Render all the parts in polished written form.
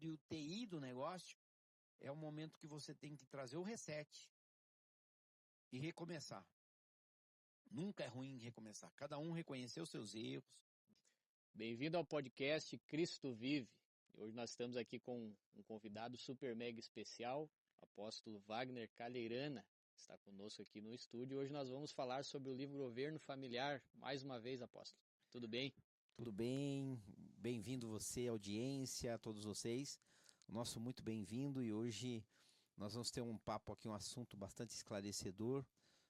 de UTI do negócio, é o momento que você tem que trazer o reset e recomeçar. Nunca é ruim recomeçar. Cada um reconhecer os seus erros. Bem-vindo ao podcast Cristo Vive. Hoje nós estamos aqui com um convidado super mega especial, apóstolo Wagner Calheirana, está conosco aqui no estúdio. Hoje nós vamos falar sobre o livro Governo Familiar. Mais uma vez, apóstolo. Tudo bem? Tudo bem? Bem-vindo você, audiência, a todos vocês. O nosso muito bem-vindo, e hoje nós vamos ter um papo aqui, um assunto bastante esclarecedor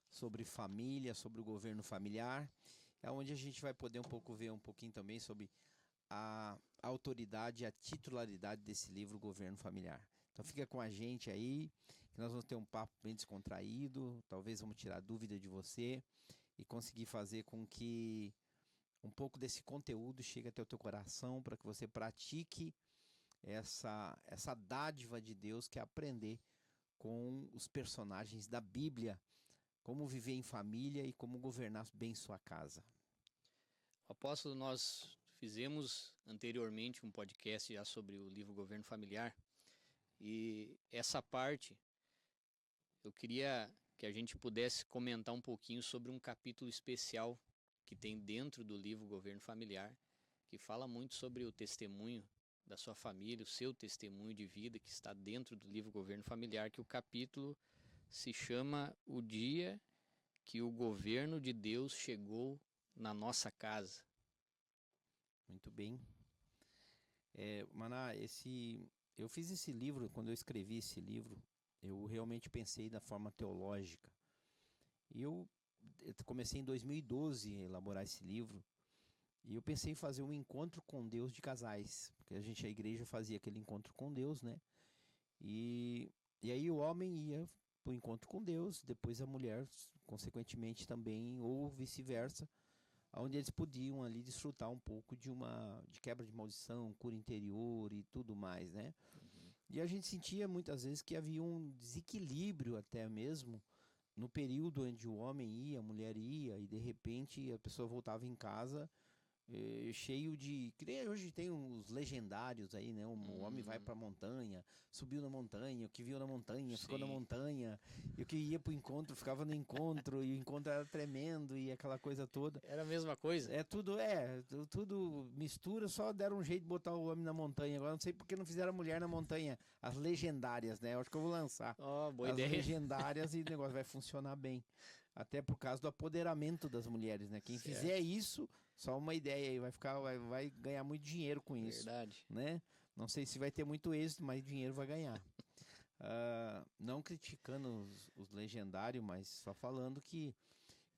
sobre família, sobre o governo familiar, onde a gente vai poder ver um pouquinho também sobre a autoridade, a titularidade desse livro, Governo Familiar. Então fica com a gente aí, que nós vamos ter um papo bem descontraído, talvez vamos tirar dúvida de você e conseguir fazer com que um pouco desse conteúdo chegue até o teu coração, para que você pratique essa dádiva de Deus, que é aprender com os personagens da Bíblia, como viver em família e como governar bem sua casa. Apóstolo, nós fizemos anteriormente um podcast já sobre o livro Governo Familiar, e essa parte eu queria que a gente pudesse comentar um pouquinho sobre um capítulo especial que tem dentro do livro Governo Familiar, que fala muito sobre o testemunho da sua família, o seu testemunho de vida, que está dentro do livro Governo Familiar, que o capítulo se chama O Dia que o Governo de Deus Chegou na Nossa Casa. Muito bem. Maná, eu fiz esse livro, quando eu escrevi esse livro, eu realmente pensei da forma teológica. E eu comecei em 2012 a elaborar esse livro, e eu pensei em fazer um encontro com Deus de casais, porque a igreja fazia aquele encontro com Deus, né? E aí o homem ia para o encontro com Deus, depois a mulher, consequentemente também, ou vice-versa, onde eles podiam ali desfrutar um pouco de quebra de maldição, cura interior e tudo mais, né? E a gente sentia muitas vezes que havia um desequilíbrio até mesmo no período onde o homem ia, a mulher ia, e de repente a pessoa voltava em casa cheio de... Que nem hoje tem os legendários aí, né? O homem vai pra montanha, subiu na montanha, o que viu na montanha, ficou na montanha, e o que ia pro encontro, ficava no encontro, e o encontro era tremendo, e aquela coisa toda. Era a mesma coisa? Tudo mistura, só deram um jeito de botar o homem na montanha. Agora não sei porque não fizeram a mulher na montanha, as legendárias, né? Eu acho que eu vou lançar Boa as ideia. legendárias, e o negócio vai funcionar bem. Até por causa do apoderamento das mulheres, né? Quem fizer isso, só uma ideia aí, vai ganhar muito dinheiro com isso. Verdade. Né? Não sei se vai ter muito êxito, mas dinheiro vai ganhar. Não criticando os legendários, mas só falando que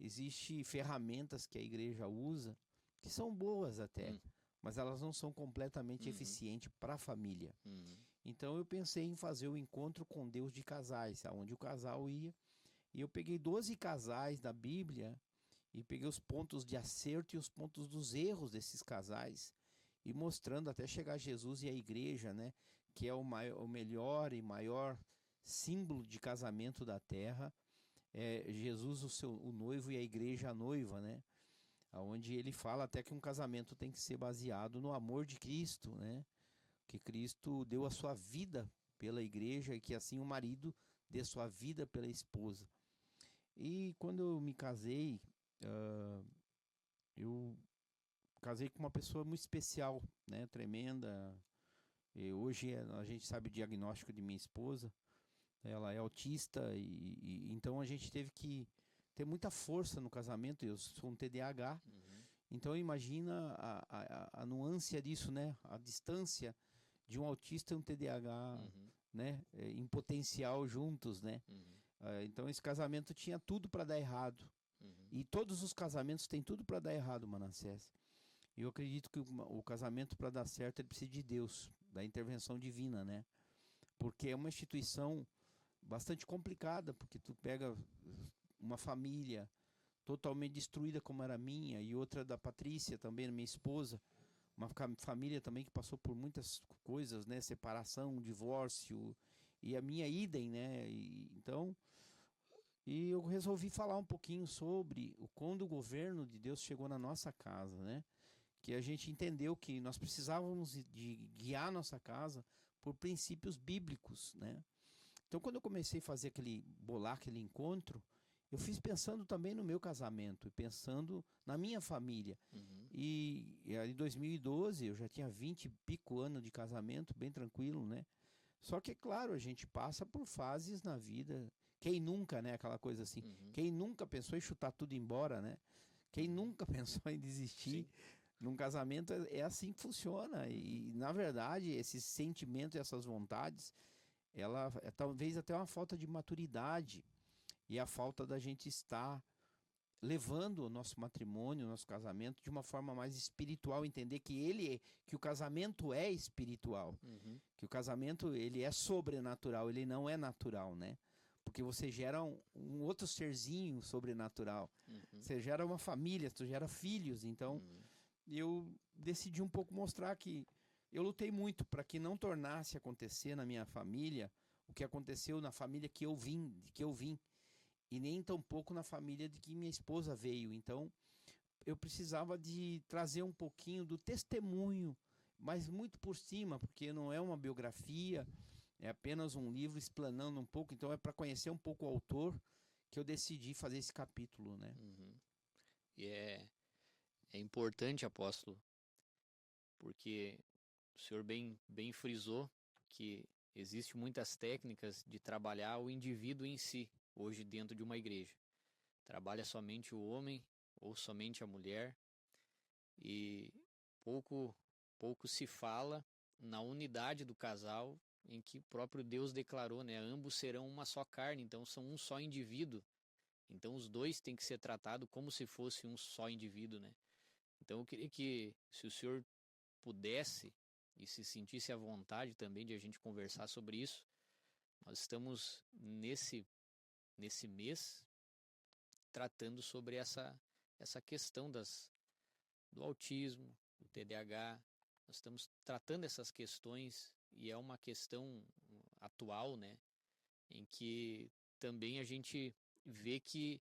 existem ferramentas que a igreja usa, que são boas até, mas elas não são completamente eficientes para a família. Então eu pensei em fazer o encontro com Deus de casais, onde o casal ia. E eu peguei 12 casais da Bíblia e peguei os pontos de acerto e os pontos dos erros desses casais, e mostrando até chegar a Jesus e a igreja, né, que é o melhor e maior símbolo de casamento da terra. Jesus, o noivo, e a igreja a noiva, né? Onde ele fala até que um casamento tem que ser baseado no amor de Cristo, né? Que Cristo deu a sua vida pela igreja, e que assim o marido dê sua vida pela esposa. E quando eu me casei, eu casei com uma pessoa muito especial, né? Tremenda. E hoje a gente sabe o diagnóstico de minha esposa. Ela é autista, e então a gente teve que ter muita força no casamento. Eu sou um TDAH, então imagina a nuance disso, né? A distância de um autista e um TDAH, né? Em potencial juntos, né? Então esse casamento tinha tudo para dar errado. E todos os casamentos têm tudo para dar errado, Manassés. E eu acredito que o casamento, para dar certo, ele precisa de Deus, da intervenção divina, né? Porque é uma instituição bastante complicada, porque tu pega uma família totalmente destruída como era a minha, e outra da Patrícia também, minha esposa, uma família também que passou por muitas coisas, né? Separação, divórcio, e a minha idem, né? E eu resolvi falar um pouquinho sobre quando o governo de Deus chegou na nossa casa, né? Que a gente entendeu que nós precisávamos de guiar nossa casa por princípios bíblicos, né? Então, quando eu comecei a fazer bolar aquele encontro, eu fiz pensando também no meu casamento, e pensando na minha família. Uhum. E em 2012, eu já tinha 20 e pico anos de casamento, bem tranquilo, né? Só que, claro, a gente passa por fases na vida. Quem nunca, né? Aquela coisa assim. Uhum. Quem nunca pensou em chutar tudo embora, né? Quem Uhum. nunca pensou em desistir? Sim. Num casamento é assim que funciona. E, na verdade, esses sentimentos e essas vontades, ela é talvez até uma falta de maturidade e a falta da gente estar levando o nosso matrimônio, o nosso casamento de uma forma mais espiritual, entender que o casamento é espiritual, Uhum. que o casamento ele é sobrenatural, ele não é natural, né? Porque você gera um outro serzinho sobrenatural, Uhum. você gera uma família, você gera filhos, então Uhum. eu decidi um pouco mostrar que eu lutei muito para que não tornasse acontecer na minha família o que aconteceu na família que eu vim, e nem tampouco na família de que minha esposa veio. Então, eu precisava de trazer um pouquinho do testemunho, mas muito por cima, porque não é uma biografia, é apenas um livro explanando um pouco, então é para conhecer um pouco o autor que eu decidi fazer esse capítulo, né? Uhum. E é importante, apóstolo, porque o senhor bem frisou que existem muitas técnicas de trabalhar o indivíduo em si, hoje dentro de uma igreja. Trabalha somente o homem ou somente a mulher, e pouco, pouco se fala na unidade do casal, em que o próprio Deus declarou, né? Ambos serão uma só carne, então são um só indivíduo. Então os dois têm que ser tratados como se fosse um só indivíduo, né? Então eu queria que, se o senhor pudesse e se sentisse à vontade também de a gente conversar sobre isso. Nós estamos nesse mês tratando sobre essa questão do autismo, do TDAH. Nós estamos tratando essas questões e é uma questão atual, né, em que também a gente vê que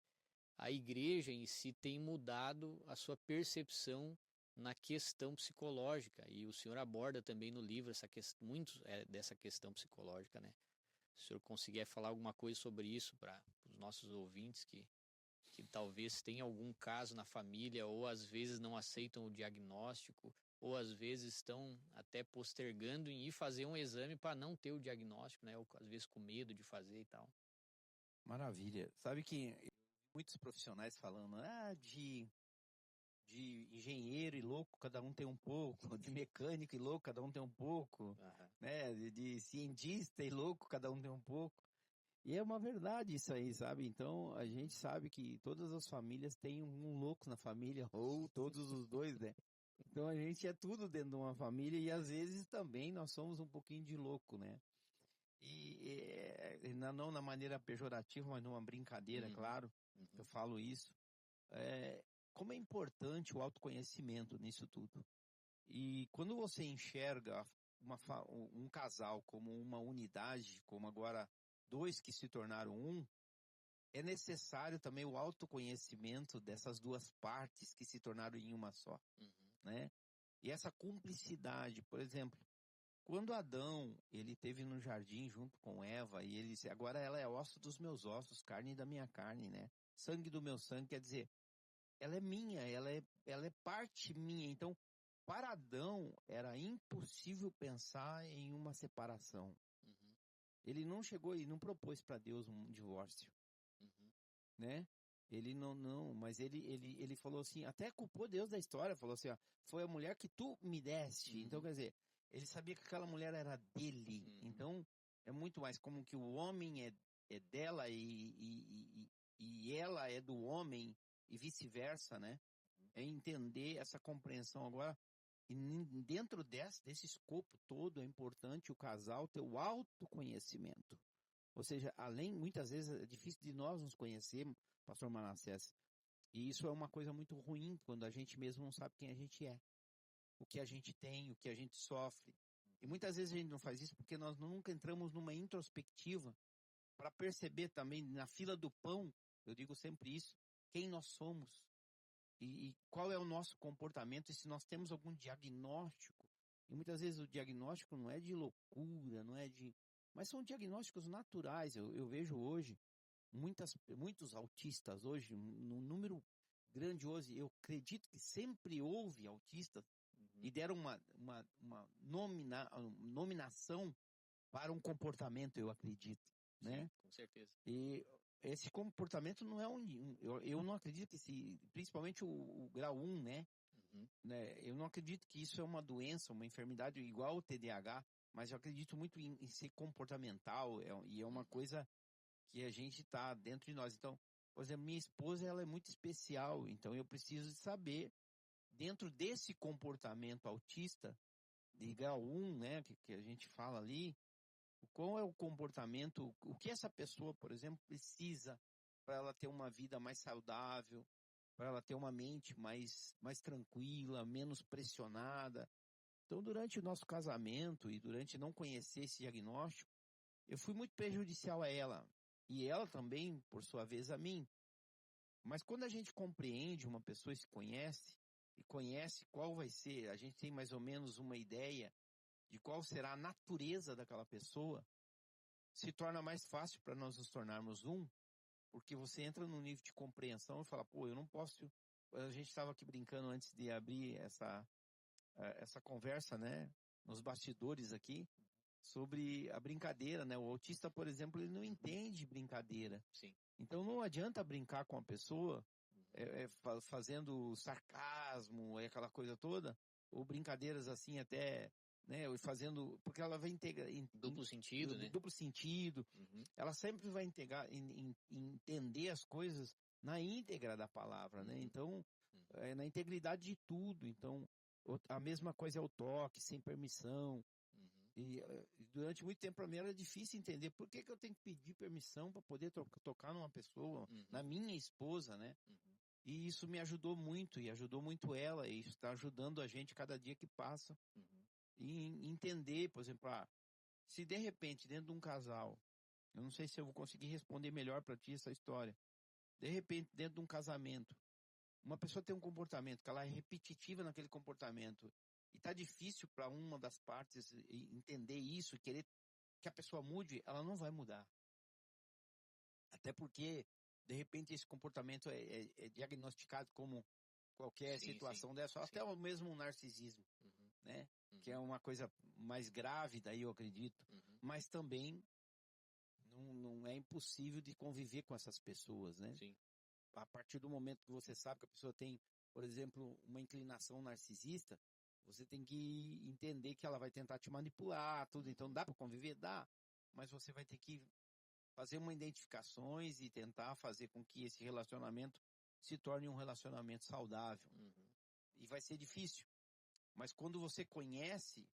a igreja em si tem mudado a sua percepção na questão psicológica, e o senhor aborda também no livro essa questão, muito dessa questão psicológica, né? Se o senhor conseguir falar alguma coisa sobre isso para os nossos ouvintes que talvez tenham algum caso na família, ou às vezes não aceitam o diagnóstico, ou às vezes estão até postergando em ir fazer um exame para não ter o diagnóstico, né? Ou às vezes com medo de fazer e tal. Maravilha. Sabe que muitos profissionais falando, de engenheiro e louco, cada um tem um pouco, de mecânico e louco, cada um tem um pouco, Aham. né? De cientista e louco, cada um tem um pouco. E é uma verdade isso aí, sabe? Então a gente sabe que todas as famílias têm um louco na família, ou todos os dois, né? Então a gente é tudo dentro de uma família e às vezes também nós somos um pouquinho de louco, né? Não na maneira pejorativa, mas numa brincadeira, Uhum. claro, eu Uhum. falo isso. É, como é importante o autoconhecimento nisso tudo. E quando você enxerga um casal como uma unidade, como agora dois que se tornaram um, é necessário também o autoconhecimento dessas duas partes que se tornaram em uma só, Uhum. né? E essa cumplicidade, por exemplo, quando Adão, ele teve no jardim junto com Eva, e ele disse, agora ela é osso dos meus ossos, carne da minha carne, né? Sangue do meu sangue, quer dizer, ela é minha, ela é parte minha. Então, para Adão, era impossível pensar em uma separação. Uhum. Ele não chegou e não propôs para Deus um divórcio, Uhum. né? Ele não, mas ele falou assim, até culpou Deus da história, falou assim, ó, foi a mulher que tu me deste. Então, Uhum. quer dizer, ele sabia que aquela mulher era dele. Uhum. Então, é muito mais como que o homem é dela e ela é do homem e vice-versa, né? É entender essa compreensão agora. E dentro desse escopo todo, é importante o casal ter o autoconhecimento. Ou seja, muitas vezes é difícil de nós nos conhecermos, pastor Manassés. E isso é uma coisa muito ruim, quando a gente mesmo não sabe quem a gente é, o que a gente tem, o que a gente sofre. E muitas vezes a gente não faz isso porque nós nunca entramos numa introspectiva para perceber também, na fila do pão, eu digo sempre isso, quem nós somos. E qual é o nosso comportamento, e se nós temos algum diagnóstico E muitas vezes o diagnóstico não é de loucura, não é de... Mas são diagnósticos naturais. Eu vejo hoje muitos autistas hoje, num número grandioso. Eu acredito que sempre houve autistas e deram uma nominação para um comportamento, eu acredito, né? Sim, com certeza. E esse comportamento não é eu não acredito que principalmente o grau 1, né? Uhum. Eu não acredito que isso é uma doença, uma enfermidade igual o TDAH, mas eu acredito muito em ser comportamental, e é uma coisa que a gente está dentro de nós. Então, por exemplo, minha esposa, ela é muito especial, então eu preciso de saber, dentro desse comportamento autista, de grau 1, né, que a gente fala ali, qual é o comportamento, o que essa pessoa, por exemplo, precisa para ela ter uma vida mais saudável, para ela ter uma mente mais tranquila, menos pressionada. Então, durante o nosso casamento e durante não conhecer esse diagnóstico, eu fui muito prejudicial a ela. E ela também, por sua vez, a mim. Mas quando a gente compreende uma pessoa e se conhece, e conhece qual vai ser, a gente tem mais ou menos uma ideia de qual será a natureza daquela pessoa, se torna mais fácil para nós nos tornarmos um, porque você entra num nível de compreensão e fala, pô, eu não posso... A gente estava aqui brincando antes de abrir essa conversa, né, nos bastidores aqui, sobre a brincadeira, né? O autista, por exemplo, ele não entende brincadeira. Sim. Então não adianta brincar com a pessoa fazendo sarcasmo, aquela coisa toda, ou brincadeiras assim até, né, fazendo, porque ela vai integrar Duplo sentido, né? duplo sentido. Uhum. Ela sempre vai entender as coisas na íntegra da palavra, né? Então, na integridade de tudo. Então, a mesma coisa é o toque, sem permissão. E durante muito tempo para mim era difícil entender por que eu tenho que pedir permissão para poder tocar numa pessoa, na minha esposa, né? E isso me ajudou muito, e ajudou muito ela, e isso está ajudando a gente cada dia que passa. E entender, por exemplo, se de repente dentro de um casal, eu não sei se eu vou conseguir responder melhor para ti essa história, de repente dentro de um casamento, uma pessoa tem um comportamento, que ela é repetitiva naquele comportamento, e tá difícil para uma das partes entender isso, querer que a pessoa mude, ela não vai mudar. Até porque, de repente, esse comportamento é diagnosticado como qualquer situação dessa, até o mesmo narcisismo, né? Que é uma coisa mais grave, daí eu acredito, mas também não é impossível de conviver com essas pessoas, né? Sim. A partir do momento que você sabe que a pessoa tem, por exemplo, uma inclinação narcisista, você tem que entender que ela vai tentar te manipular, tudo. Então, dá para conviver? Dá. Mas você vai ter que fazer uma identificações e tentar fazer com que esse relacionamento se torne um relacionamento saudável. E vai ser difícil. Mas quando você conhece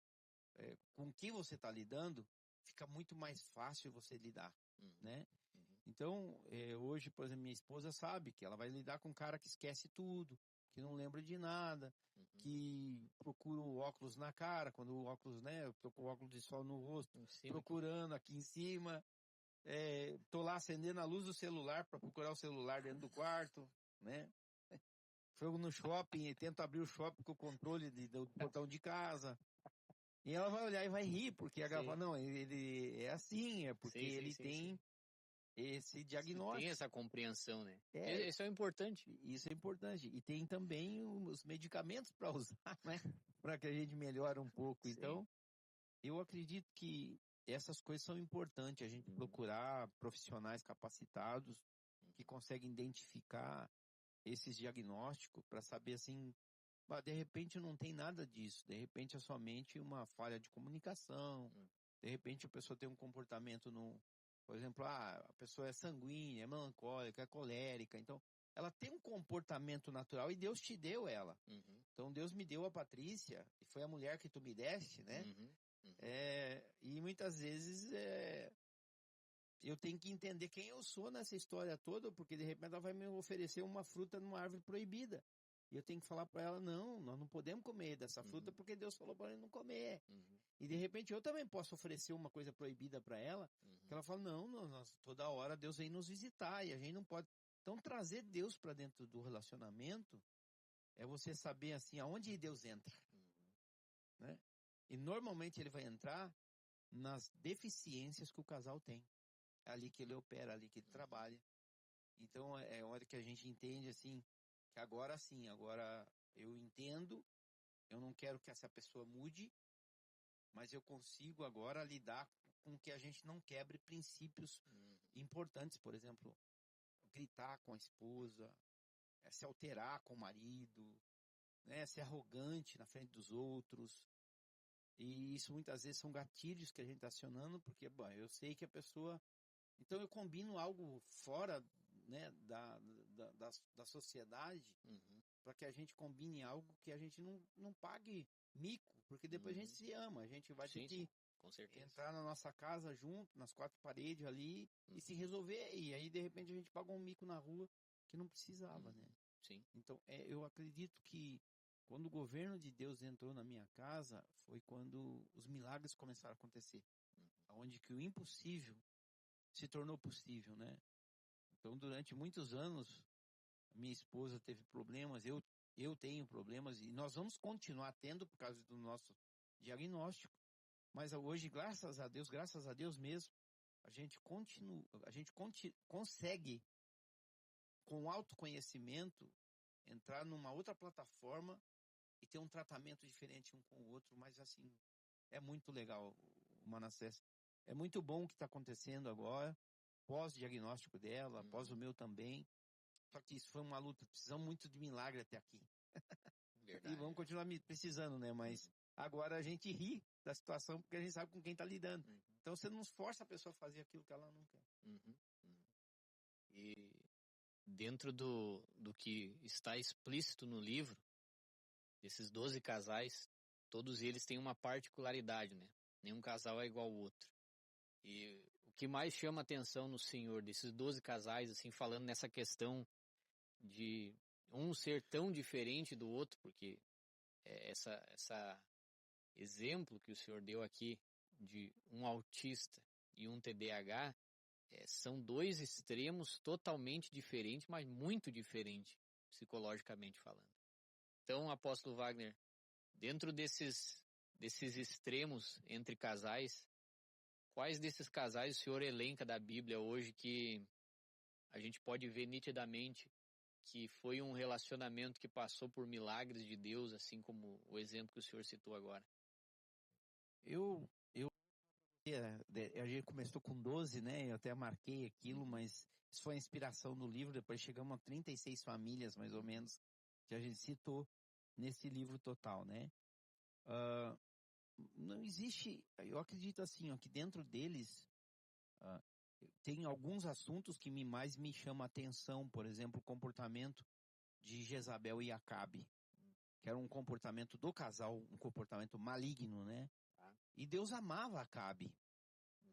com quem você está lidando, fica muito mais fácil você lidar, né? Então, hoje, por exemplo, minha esposa sabe que ela vai lidar com um cara que esquece tudo, que não lembra de nada, que procura o óculos na cara, quando o óculos, né, eu tô com o óculos de sol no rosto, procurando aqui em cima, tô lá acendendo a luz do celular para procurar o celular dentro do quarto, né? Fogo no shopping e tento abrir o shopping com o controle do portão de casa. E ela vai olhar e vai rir, porque ela fala, não, ele é assim, é porque ele tem esse diagnóstico. Tem essa compreensão, né? É, Isso é importante. Isso é importante. E tem também os medicamentos para usar, né? Para que a gente melhore um pouco. Sim. Então, eu acredito que essas coisas são importantes, a gente procurar profissionais capacitados que conseguem identificar esses diagnósticos para saber assim, de repente não tem nada disso, de repente é somente uma falha de comunicação, de repente a pessoa tem um comportamento por exemplo, a pessoa é sanguínea, é melancólica, é colérica, então ela tem um comportamento natural e Deus te deu ela. Então Deus me deu a Patrícia, e foi a mulher que tu me deste, né? E muitas vezes eu tenho que entender quem eu sou nessa história toda, porque de repente ela vai me oferecer uma fruta numa árvore proibida. E eu tenho que falar para ela, não, nós não podemos comer dessa fruta porque Deus falou para ele não comer. E de repente eu também posso oferecer uma coisa proibida para ela, que ela fala, não, toda hora Deus vem nos visitar e a gente não pode. Então trazer Deus para dentro do relacionamento é você saber assim, aonde Deus entra, né? E normalmente ele vai entrar nas deficiências que o casal tem. É ali que ele opera, ali que ele trabalha. Então é hora que a gente entende assim, que agora sim, agora eu entendo, eu não quero que essa pessoa mude, mas eu consigo agora lidar com que a gente não quebre princípios importantes, por exemplo, gritar com a esposa, se alterar com o marido, né, ser arrogante na frente dos outros. E isso muitas vezes são gatilhos que a gente está acionando, porque bom, eu sei que a pessoa. Então eu combino algo fora, né, da sociedade, para que a gente combine algo que a gente não pague mico, porque depois a gente se ama, a gente vai ter que com certeza. entrar na nossa casa junto, nas quatro paredes ali, e se resolver. E aí, de repente, a gente paga um mico na rua que não precisava, né? Sim. Então, eu acredito que quando o governo de Deus entrou na minha casa, foi quando os milagres começaram a acontecer. Onde que o impossível se tornou possível, né? Então, durante muitos anos, minha esposa teve problemas, eu tenho problemas, e nós vamos continuar tendo por causa do nosso diagnóstico. Mas hoje, graças a Deus mesmo, a gente consegue, com autoconhecimento, entrar numa outra plataforma e ter um tratamento diferente um com o outro, mas assim, é muito legal, Manassés. É muito bom o que está acontecendo agora, pós-diagnóstico dela, pós o meu também. Só que isso foi uma luta, precisamos muito de milagre até aqui. Verdade. E vamos continuar precisando, né? Mas agora a gente ri da situação porque a gente sabe com quem está lidando. Então você não força a pessoa a fazer aquilo que ela não quer. E dentro do que está explícito no livro, desses 12 casais, todos eles têm uma particularidade, né? Nenhum casal é igual ao outro. E o que mais chama atenção no Senhor, desses 12 casais, assim, falando nessa questão de um ser tão diferente do outro, porque essa exemplo que o Senhor deu aqui de um autista e um TDAH, são dois extremos totalmente diferentes, mas muito diferentes, psicologicamente falando. Então, apóstolo Wagner, dentro desses extremos entre casais, quais desses casais o senhor elenca da Bíblia hoje que a gente pode ver nitidamente que foi um relacionamento que passou por milagres de Deus, assim como o exemplo que o senhor citou agora? A gente começou com 12, né? Eu até marquei aquilo, mas isso foi a inspiração do livro. Depois chegamos a 36 famílias, mais ou menos, que a gente citou nesse livro total, né? Não existe, eu acredito assim, ó, que dentro deles tem alguns assuntos que mais me chamam a atenção, por exemplo, o comportamento de Jezabel e Acabe, que era um comportamento do casal, um comportamento maligno, né? E Deus amava Acabe.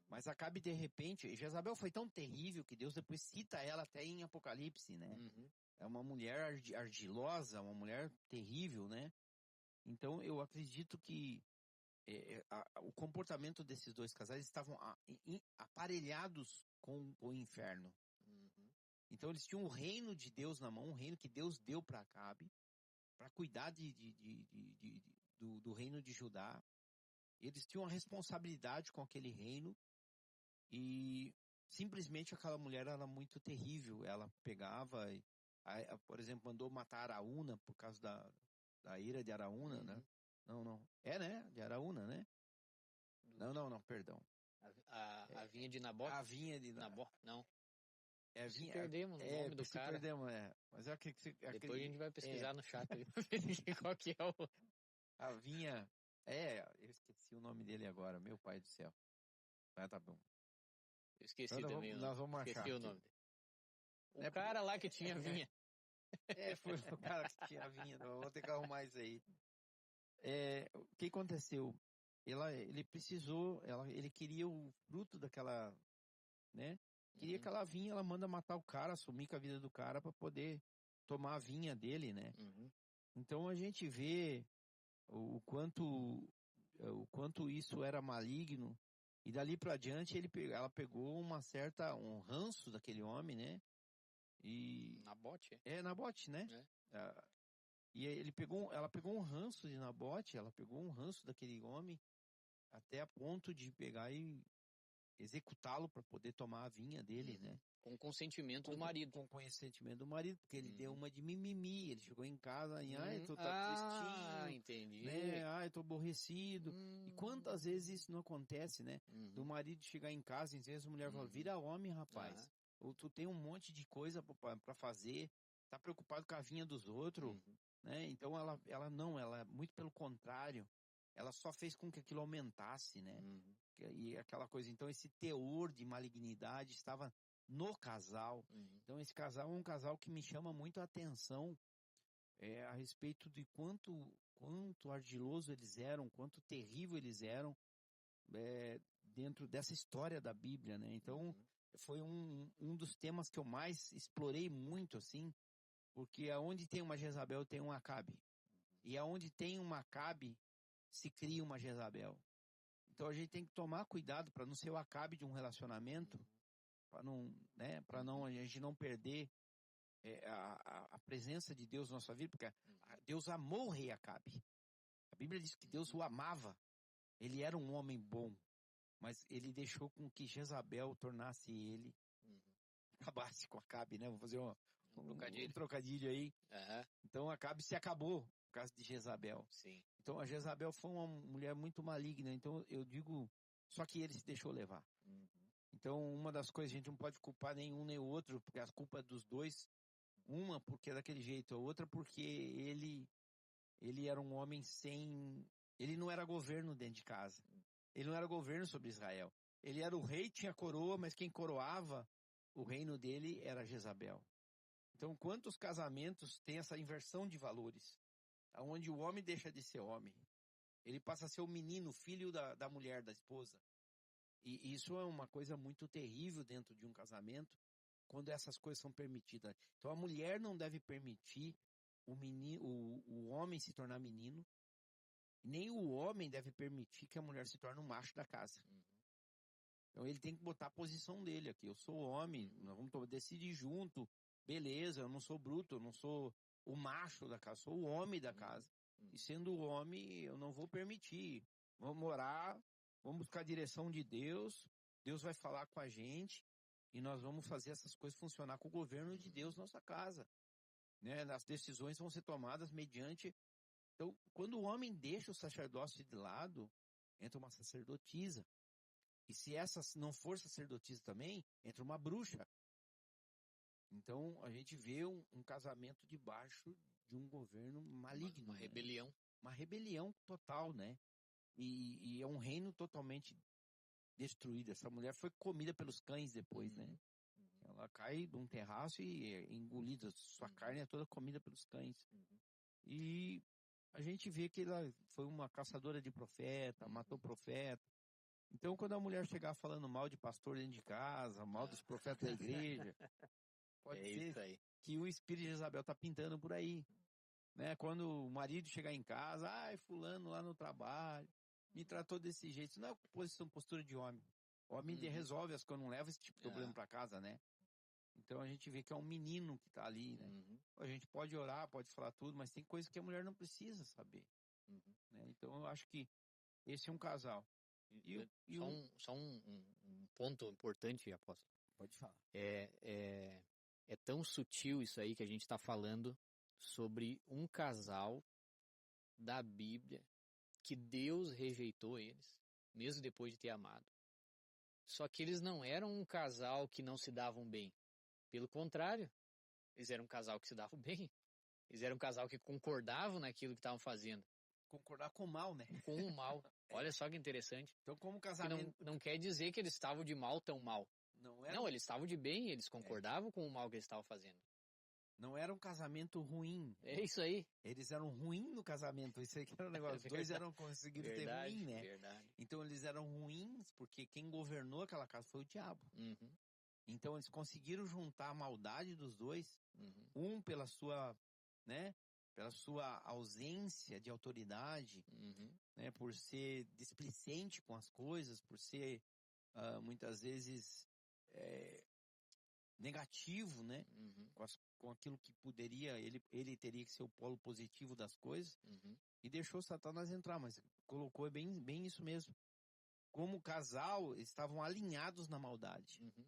Mas Acabe, de repente, Jezabel foi tão terrível que Deus depois cita ela até em Apocalipse, né? É uma mulher argilosa, uma mulher terrível, né? Então, eu acredito que o comportamento desses dois casais estavam aparelhados com o inferno. Então, eles tinham o reino de Deus na mão, um reino que Deus deu para Acabe, para cuidar do reino de Judá. Eles tinham a responsabilidade com aquele reino. E simplesmente aquela mulher era muito terrível. Ela pegava, por exemplo, mandou matar Araúna por causa da ira de Araúna, né? Não. É, né? De Araúna, né? Não, perdão. A vinha de Nabote? A vinha de Nabote, não. Se perdemos no nome do cara. Perdemos, Mas Depois a gente vai pesquisar no chat aí pra ver qual que é o... A vinha... eu esqueci o nome dele agora, meu pai do céu. Tá bom. Eu esqueci também o nome. Nós vamos esqueci achar o nome dele. O cara lá que tinha vinha. Foi o cara que tinha vinha. Vou ter que arrumar isso aí. O que aconteceu? Ele precisou, ele queria o fruto daquela, né? Queria que ela vinha, ela manda matar o cara, sumir com a vida do cara para poder tomar a vinha dele, né? Então a gente vê o quanto isso era maligno. E dali para diante ela pegou um ranço daquele homem, né? E Nabote? Nabote, né? E ela pegou um ranço de Nabote, ela pegou um ranço daquele homem até a ponto de pegar e executá-lo para poder tomar a vinha dele, né? Com o consentimento do marido. Com o consentimento do marido, porque ele deu Uhum. uma de mimimi, ele chegou em casa e, tu tá Ah, tristinho, entendi. né? Ai, tô aborrecido. E quantas vezes isso não acontece, né? Do Uhum. marido chegar em casa e às vezes a mulher fala, Uhum. vira homem, rapaz. Ah. Ou tu tem um monte de coisa para fazer, tá preocupado com a vinha dos outros, Uhum. né? Então ela não, ela muito pelo contrário, ela só fez com que aquilo aumentasse, né? Uhum. E aquela coisa, então esse teor de malignidade estava no casal. Uhum. Então esse casal é um casal que me chama muito a atenção a respeito de quanto ardiloso eles eram, quanto terrível eles eram dentro dessa história da Bíblia, né? Então Uhum. foi um dos temas que eu mais explorei muito, assim, porque aonde tem uma Jezabel tem um Acabe. E aonde tem uma Acabe se cria uma Jezabel. Então a gente tem que tomar cuidado para não ser o Acabe de um relacionamento, para não, né, para não a gente não perder a presença de Deus na nossa vida, porque Deus amou o rei Acabe. A Bíblia diz que Deus o amava. Ele era um homem bom, mas ele deixou com que Jezabel tornasse ele, Uhum. acabasse com Acabe, né? Vou fazer um Trocadilho. trocadilho aí. Aham. Então Acabe se acabou por causa de Jezabel. Sim. Então a Jezabel foi uma mulher muito maligna. Então eu digo, só que ele se deixou levar. Uhum. Então uma das coisas a gente não pode culpar nenhum nem o outro, porque a culpa é dos dois. Uma porque é daquele jeito, a outra porque ele era um homem sem... Ele não era governo dentro de casa. Ele não era governo sobre Israel. Ele era o rei, tinha coroa, mas quem coroava o reino dele era Jezabel. Então, quantos casamentos têm essa inversão de valores? Onde o homem deixa de ser homem. Ele passa a ser o menino, filho da mulher, da esposa. E isso é uma coisa muito terrível dentro de um casamento, quando essas coisas são permitidas. Então, a mulher não deve permitir o homem se tornar menino, nem o homem deve permitir que a mulher se torne um macho da casa. Então ele tem que botar a posição dele aqui. Eu sou homem, nós vamos decidir junto. Beleza, eu não sou bruto, eu não sou o macho da casa, sou o homem da casa. E sendo o homem, eu não vou permitir. Vamos orar, vamos buscar a direção de Deus. Deus vai falar com a gente e nós vamos fazer essas coisas funcionar com o governo de Deus na nossa casa. Né? As decisões vão ser tomadas mediante... Então, quando o homem deixa o sacerdócio de lado, entra uma sacerdotisa. E se essa não for sacerdotisa também, entra uma bruxa. Então, a gente vê um casamento debaixo de um governo maligno. Uma rebelião. Né? Uma rebelião total, né? E é um reino totalmente destruído. Essa mulher foi comida pelos cães depois, né? Ela cai de um terraço e é engolida. Sua carne é toda comida pelos cães. E a gente vê que ela foi uma caçadora de profeta, matou profeta. Então, quando a mulher chegar falando mal de pastor dentro de casa, mal dos profetas da igreja, pode É ser isso aí. que o espírito de Jezabel tá pintando por aí. Né? Quando o marido chegar em casa, ai, fulano lá no trabalho, me tratou desse jeito. Isso não é postura de homem. O homem resolve as coisas, não leva esse tipo de problema para casa, né? Então a gente vê que é um menino que tá ali, né? A gente pode orar, pode falar tudo, mas tem coisa que a mulher não precisa saber. Né? Então eu acho que esse é um casal. Só um ponto importante, apóstolo. Pode falar. É tão sutil isso aí que a gente está falando sobre um casal da Bíblia que Deus rejeitou eles, mesmo depois de ter amado. Só que eles não eram um casal que não se davam bem. Pelo contrário, eles eram um casal que se davam bem. Eles eram um casal que concordavam naquilo que estavam fazendo. Concordar com o mal, né? Com o mal. Olha só que interessante. Então, como Que casamento... não quer dizer que eles estavam de mal tão mal. Não, eles estavam de bem, eles concordavam com o mal que eles estavam fazendo. Não era um casamento ruim. É isso aí. Eles eram ruins no casamento. Isso aí que era o negócio. Os dois conseguiram ter ruim, né? Verdade. Então eles eram ruins porque quem governou aquela casa foi o diabo. Então eles conseguiram juntar a maldade dos dois. Um pela sua, né? Pela sua ausência de autoridade, né? Por ser displicente com as coisas, por ser muitas vezes negativo, né? Com aquilo que poderia, ele teria que ser o polo positivo das coisas, e deixou Satanás entrar, mas colocou bem isso mesmo. como casal, eles estavam alinhados na maldade. Uhum.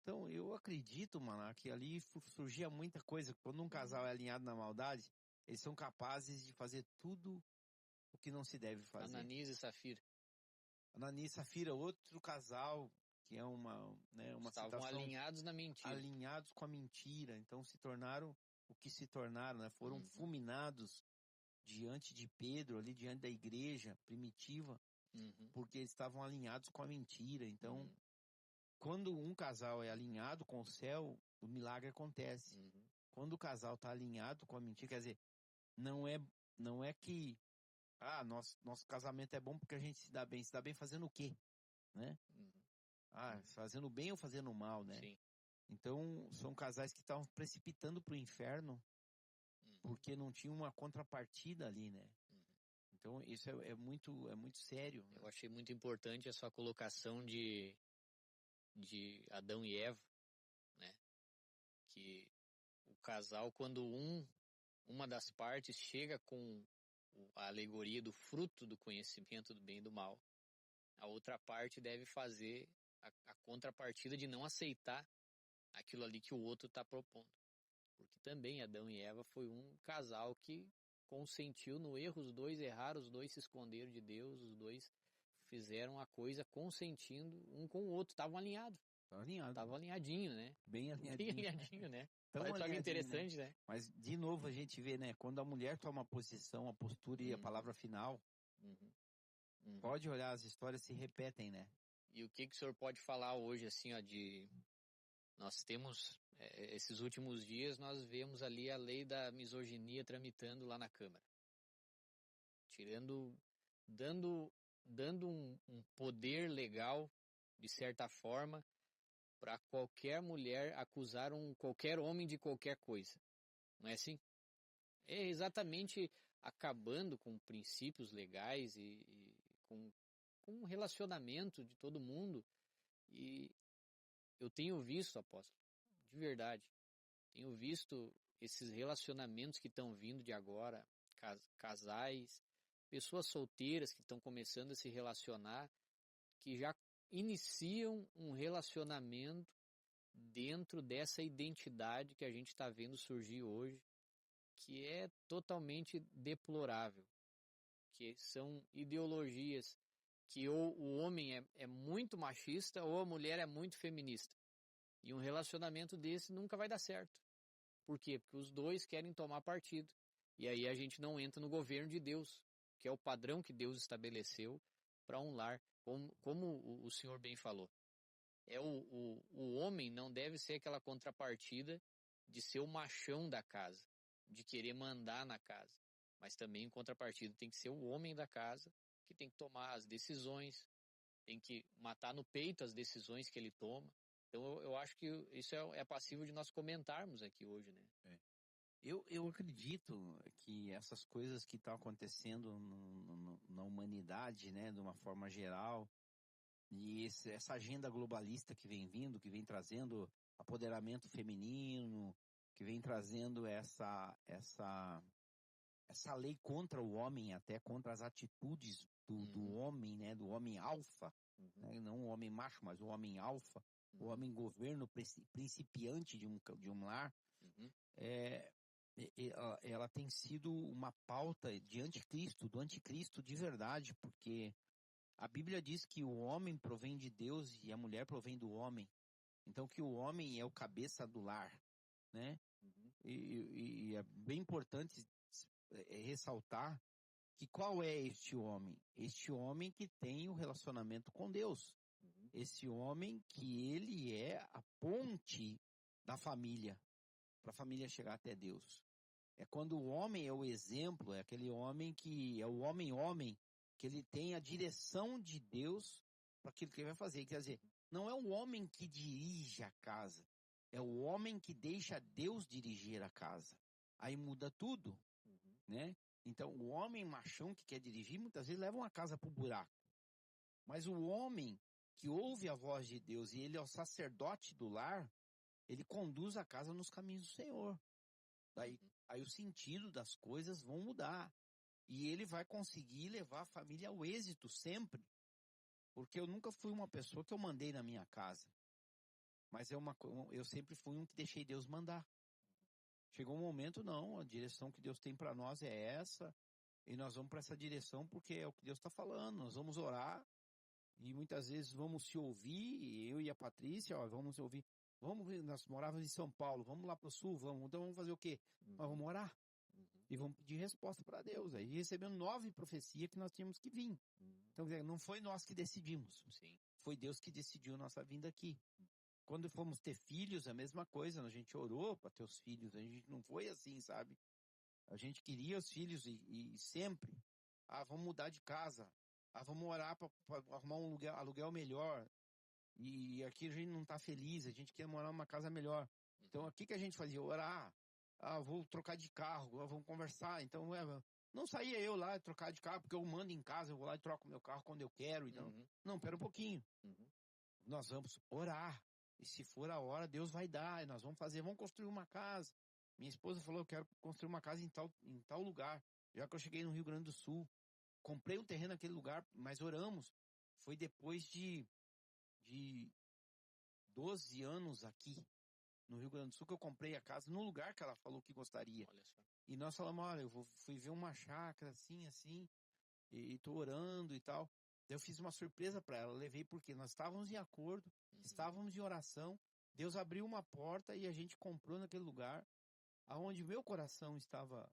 Então, eu acredito, mano, que ali surgia muita coisa. Quando um casal é alinhado na maldade, eles são capazes de fazer tudo o que não se deve fazer. Ananias e Safira Ananias e Safira, outro casal, que é uma estavam situação alinhados na mentira. alinhados com a mentira. Então, se tornaram o que se tornaram, né? Foram Uhum. fulminados diante de Pedro, ali diante da igreja primitiva, Uhum. porque eles estavam alinhados com a mentira. Então, Uhum. quando um casal é alinhado com o céu, o milagre acontece. Uhum. Quando o casal está alinhado com a mentira, quer dizer, não é que nosso casamento é bom porque a gente se dá bem fazendo o quê, né? Uhum. Fazendo bem ou fazendo mal, né? Sim. Então, são casais que estavam precipitando para o inferno Uhum. porque não tinha uma contrapartida ali, né? Uhum. Então, isso é muito sério. Eu achei muito importante a sua colocação de Adão e Eva, né? Que o casal, quando uma das partes chega com a alegoria do fruto do conhecimento do bem e do mal, a outra parte deve fazer a contrapartida de não aceitar aquilo ali que o outro está propondo. Porque também Adão e Eva foi um casal que consentiu no erro, os dois erraram, os dois se esconderam de Deus, os dois fizeram a coisa consentindo um com o outro, estavam alinhados. Tá alinhado. Estavam alinhadinho, né? Bem alinhadinho. Bem alinhadinho, né? Tão Olha só que alinhadinho, interessante, né? Mas, de novo, a gente vê, né? Quando a mulher toma a posição, a postura e a palavra final, Uhum. Uhum. pode olhar, as histórias se repetem, né? E o que o senhor pode falar hoje, assim, ó, nós temos, esses últimos dias, nós vemos ali a lei da misoginia tramitando lá na Câmara. Dando um poder legal, de certa forma, para qualquer mulher acusar qualquer homem de qualquer coisa. Não é assim? É exatamente acabando com princípios legais e com um relacionamento de todo mundo. E eu tenho visto, apóstolo, de verdade, tenho visto esses relacionamentos que estão vindo de agora, casais, pessoas solteiras que estão começando a se relacionar, que já iniciam um relacionamento dentro dessa identidade que a gente está vendo surgir hoje, que é totalmente deplorável, que são ideologias que ou o homem é muito machista ou a mulher é muito feminista. E um relacionamento desse nunca vai dar certo. Por quê? Porque os dois querem tomar partido. E aí a gente não entra no governo de Deus, que é o padrão que Deus estabeleceu para um lar, como o senhor bem falou. O homem não deve ser aquela contrapartida de ser o machão da casa, de querer mandar na casa. Mas também, em contrapartida, tem que ser o homem da casa que tem que tomar as decisões, tem que matar no peito as decisões que ele toma. Então, eu acho que isso é passível de nós comentarmos aqui hoje, né? Eu acredito que essas coisas que estão acontecendo na humanidade, né, de uma forma geral, e essa agenda globalista que vem vindo, que vem trazendo apoderamento feminino, que vem trazendo essa lei contra o homem, até contra as atitudes do homem, né, do homem alfa, né, não o homem macho, mas o homem alfa, o homem governo principiante de um lar, ela tem sido uma pauta de anticristo, do anticristo de verdade, porque a Bíblia diz que o homem provém de Deus e a mulher provém do homem. Então que o homem é o cabeça do lar, né? E é bem importante ressaltar que qual é este homem? Este homem que tem o relacionamento com Deus. Esse homem que ele é a ponte da família, para a família chegar até Deus. É quando o homem é o exemplo, é aquele homem que é o homem, que ele tem a direção de Deus para aquilo que ele vai fazer. Quer dizer, não é o homem que dirige a casa, é o homem que deixa Deus dirigir a casa. Aí muda tudo, né? Então, o homem machão que quer dirigir, muitas vezes leva uma casa para o buraco. Mas o homem que ouve a voz de Deus e ele é o sacerdote do lar, ele conduz a casa nos caminhos do Senhor. Aí o sentido das coisas vão mudar. E ele vai conseguir levar a família ao êxito sempre. Porque eu nunca fui uma pessoa que eu mandei na minha casa. Mas eu sempre fui um que deixei Deus mandar. Chegou um momento, não, a direção que Deus tem para nós é essa, e nós vamos para essa direção porque é o que Deus está falando. Nós vamos orar, e muitas vezes vamos se ouvir, eu e a Patrícia, ó, vamos se ouvir. Nós morávamos em São Paulo, vamos lá para o sul, então vamos fazer o quê? Nós vamos orar. E vamos pedir resposta para Deus. Aí recebemos 9 profecias que nós tínhamos que vir. Então, não foi nós que decidimos. Sim. Foi Deus que decidiu nossa vinda aqui. Quando fomos ter filhos, a mesma coisa. A gente orou para ter os filhos. A gente não foi assim, sabe? A gente queria os filhos e sempre. Vamos mudar de casa. Vamos orar para arrumar um aluguel melhor. E aqui a gente não está feliz. A gente quer morar numa casa melhor. Então, o que a gente fazia? Orar. Vou trocar de carro. Vamos conversar. Então, não saía eu lá trocar de carro, porque eu mando em casa. Eu vou lá e troco meu carro quando eu quero. Então, não, pera um pouquinho. Nós vamos orar. E se for a hora, Deus vai dar. E nós vamos construir uma casa. Minha esposa falou, eu quero construir uma casa em tal lugar. Já que eu cheguei no Rio Grande do Sul. Comprei um terreno naquele lugar, mas oramos. Foi depois de 12 anos aqui, no Rio Grande do Sul, que eu comprei a casa no lugar que ela falou que gostaria. Olha só. E nós falamos, olha, fui ver uma chácara assim, e tô orando e tal. Daí eu fiz uma surpresa para ela, levei porque nós estávamos em acordo, estávamos em oração, Deus abriu uma porta e a gente comprou naquele lugar, aonde meu coração estava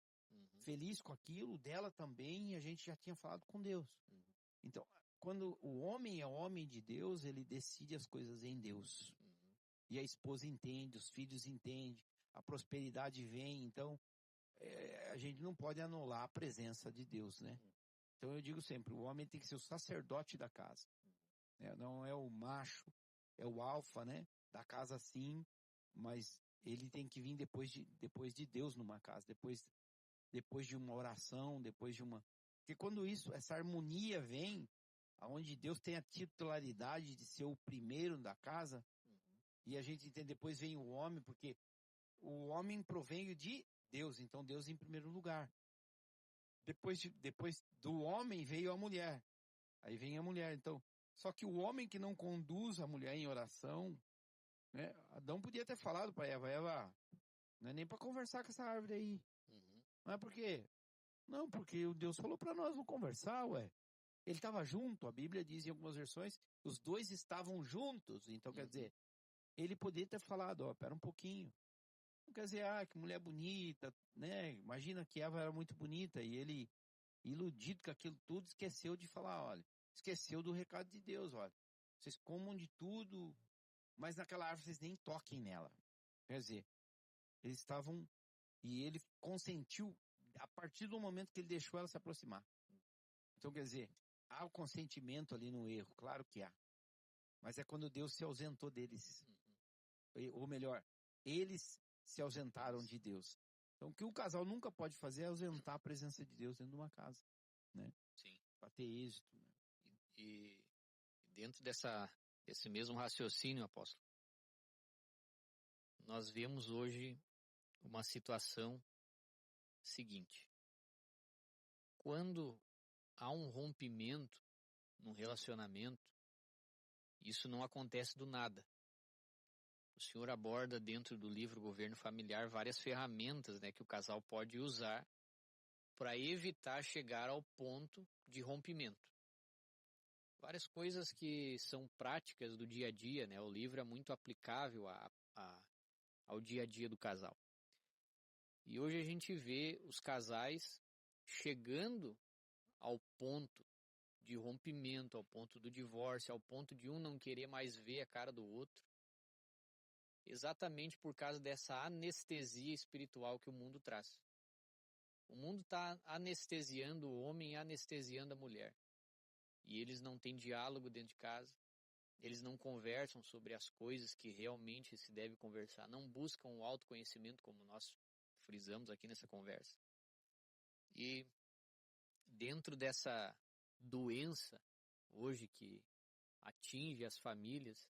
feliz com aquilo, dela também, e a gente já tinha falado com Deus. Então, quando o homem é homem de Deus, ele decide as coisas em Deus. E a esposa entende, os filhos entendem, a prosperidade vem, então a gente não pode anular a presença de Deus, né? Então eu digo sempre, o homem tem que ser o sacerdote da casa. Né? Não é o macho, é o alfa, né? Da casa sim, mas ele tem que vir depois de Deus numa casa, depois de uma oração, depois de uma... Porque quando essa harmonia vem, aonde Deus tem a titularidade de ser o primeiro da casa, e a gente entende, depois vem o homem, porque o homem provém de Deus, então Deus em primeiro lugar. Depois do homem veio a mulher. Aí vem a mulher, então. Só que o homem que não conduz a mulher em oração, né? Adão podia ter falado para Eva, não é nem para conversar com essa árvore aí. Não é porque... Não, porque o Deus falou para nós não conversar, ué. Ele estava junto, a Bíblia diz em algumas versões, os dois estavam juntos. Então, quer dizer, ele poderia ter falado, pera um pouquinho. Não quer dizer, que mulher bonita, né? Imagina que Eva era muito bonita e ele, iludido com aquilo tudo, esqueceu de falar, olha, esqueceu do recado de Deus, olha. Vocês comam de tudo, mas naquela árvore vocês nem toquem nela. Quer dizer, eles estavam, e ele consentiu a partir do momento que ele deixou ela se aproximar. Então, quer dizer, há o consentimento ali no erro, claro que há. Mas é quando Deus se ausentou deles. Ou melhor, eles se ausentaram de Deus. Então, o que o casal nunca pode fazer é ausentar a presença de Deus dentro de uma casa, né? Sim. Para ter êxito. Né? E dentro desse mesmo raciocínio, apóstolo, nós vemos hoje uma situação seguinte. Quando há um rompimento num relacionamento, isso não acontece do nada. O senhor aborda dentro do livro Governo Familiar várias ferramentas, né, que o casal pode usar para evitar chegar ao ponto de rompimento. Várias coisas que são práticas do dia a dia, né? O livro é muito aplicável ao dia a dia do casal. E hoje a gente vê os casais chegando ao ponto de rompimento, ao ponto do divórcio, ao ponto de um não querer mais ver a cara do outro, exatamente por causa dessa anestesia espiritual que o mundo traz. O mundo está anestesiando o homem e anestesiando a mulher. E eles não têm diálogo dentro de casa, eles não conversam sobre as coisas que realmente se deve conversar, não buscam o autoconhecimento como nós frisamos aqui nessa conversa. E dentro dessa doença hoje que atinge as famílias,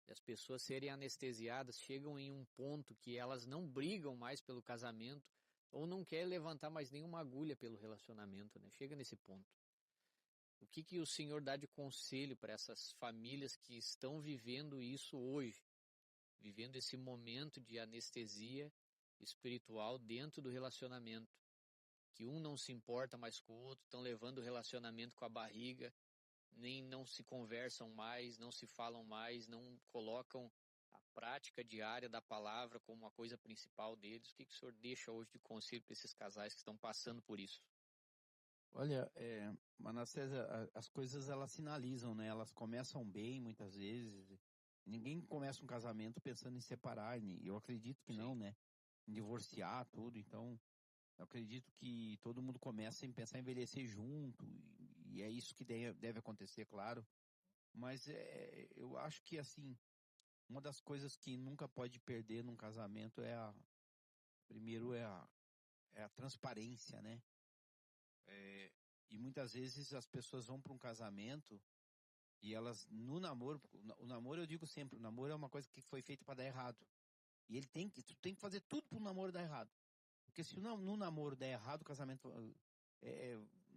e as pessoas serem anestesiadas, chegam em um ponto que elas não brigam mais pelo casamento ou não querem levantar mais nenhuma agulha pelo relacionamento, né? Chega nesse ponto. O que o senhor dá de conselho para essas famílias que estão vivendo isso hoje? Vivendo esse momento de anestesia espiritual dentro do relacionamento. Que um não se importa mais com o outro, estão levando o relacionamento com a barriga, nem não se conversam mais, não se falam mais, não colocam a prática diária da palavra como uma coisa principal deles. O que o senhor deixa hoje de conselho para esses casais que estão passando por isso? Olha, Manassés, as coisas elas sinalizam, né? Elas começam bem muitas vezes. Ninguém começa um casamento pensando em separar, eu acredito que não, Sim. né? Em divorciar tudo, então eu acredito que todo mundo começa em pensar em envelhecer junto, e é isso que deve acontecer, claro. Mas eu acho que, assim, uma das coisas que nunca pode perder num casamento primeiro é a transparência, né? É, e muitas vezes as pessoas vão para um casamento e elas, no namoro, o namoro eu digo sempre, o namoro é uma coisa que foi feita para dar errado. E tu tem que fazer tudo para o namoro dar errado. Porque se no namoro der errado, o casamento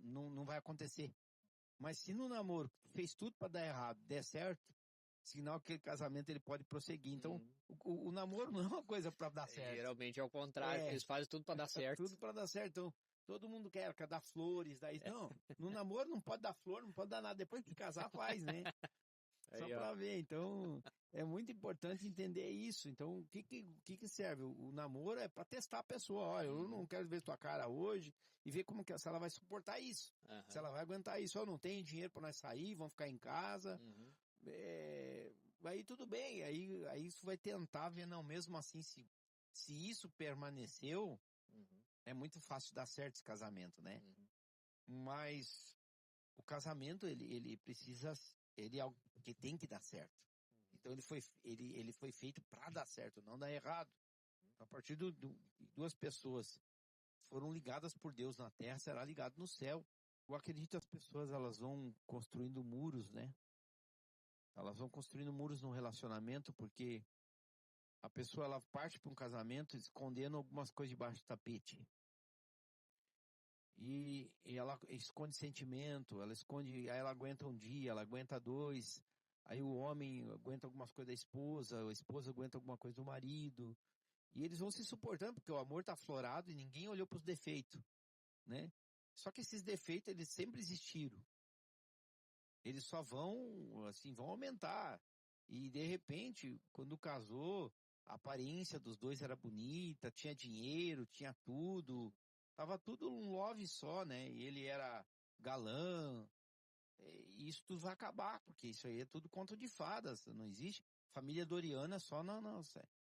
não vai acontecer. Mas se no namoro fez tudo para dar errado, der certo, sinal que aquele casamento ele pode prosseguir. Então, Hum. o namoro não é uma coisa para dar certo. Geralmente é o contrário, É, eles fazem tudo para dar certo. tudo para dar certo. Então, todo mundo quer dar flores, daí não, no namoro não pode dar flor, não pode dar nada. Depois que casar faz, né? Só Aí, ó. para ver. Então, é muito importante entender isso. Então, o que serve? O namoro é para testar a pessoa. Olha, eu não quero ver tua cara hoje e ver como que se ela vai suportar isso. Se Aham. ela vai aguentar isso. Eu não tenho dinheiro para nós sair, vamos ficar em casa. Uhum. Aí tudo bem. Aí isso vai tentar ver, não, mesmo assim, se isso permaneceu, Uhum. é muito fácil dar certo esse casamento, né? Uhum. Mas o casamento, ele precisa, ele é algo que tem que dar certo. Então ele foi feito para dar certo, não dar errado. Então, a partir de duas pessoas foram ligadas por Deus na terra, será ligado no céu. Eu acredito que as pessoas elas vão construindo muros, né? Elas vão construindo muros no relacionamento porque a pessoa ela parte para um casamento escondendo algumas coisas debaixo do tapete. E ela esconde sentimento, ela esconde, aí ela aguenta um dia, ela aguenta dois, aí o homem aguenta algumas coisas da esposa, a esposa aguenta alguma coisa do marido, e eles vão se suportando, porque o amor tá aflorado e ninguém olhou para os defeitos, né? Só que esses defeitos, eles sempre existiram. Eles só vão, assim, vão aumentar. E de repente, quando casou, a aparência dos dois era bonita, tinha dinheiro, tinha tudo. Tava tudo um love só, né? E ele era galã. E isso tudo vai acabar, porque isso aí é tudo conto de fadas, não existe. Família Doriana é só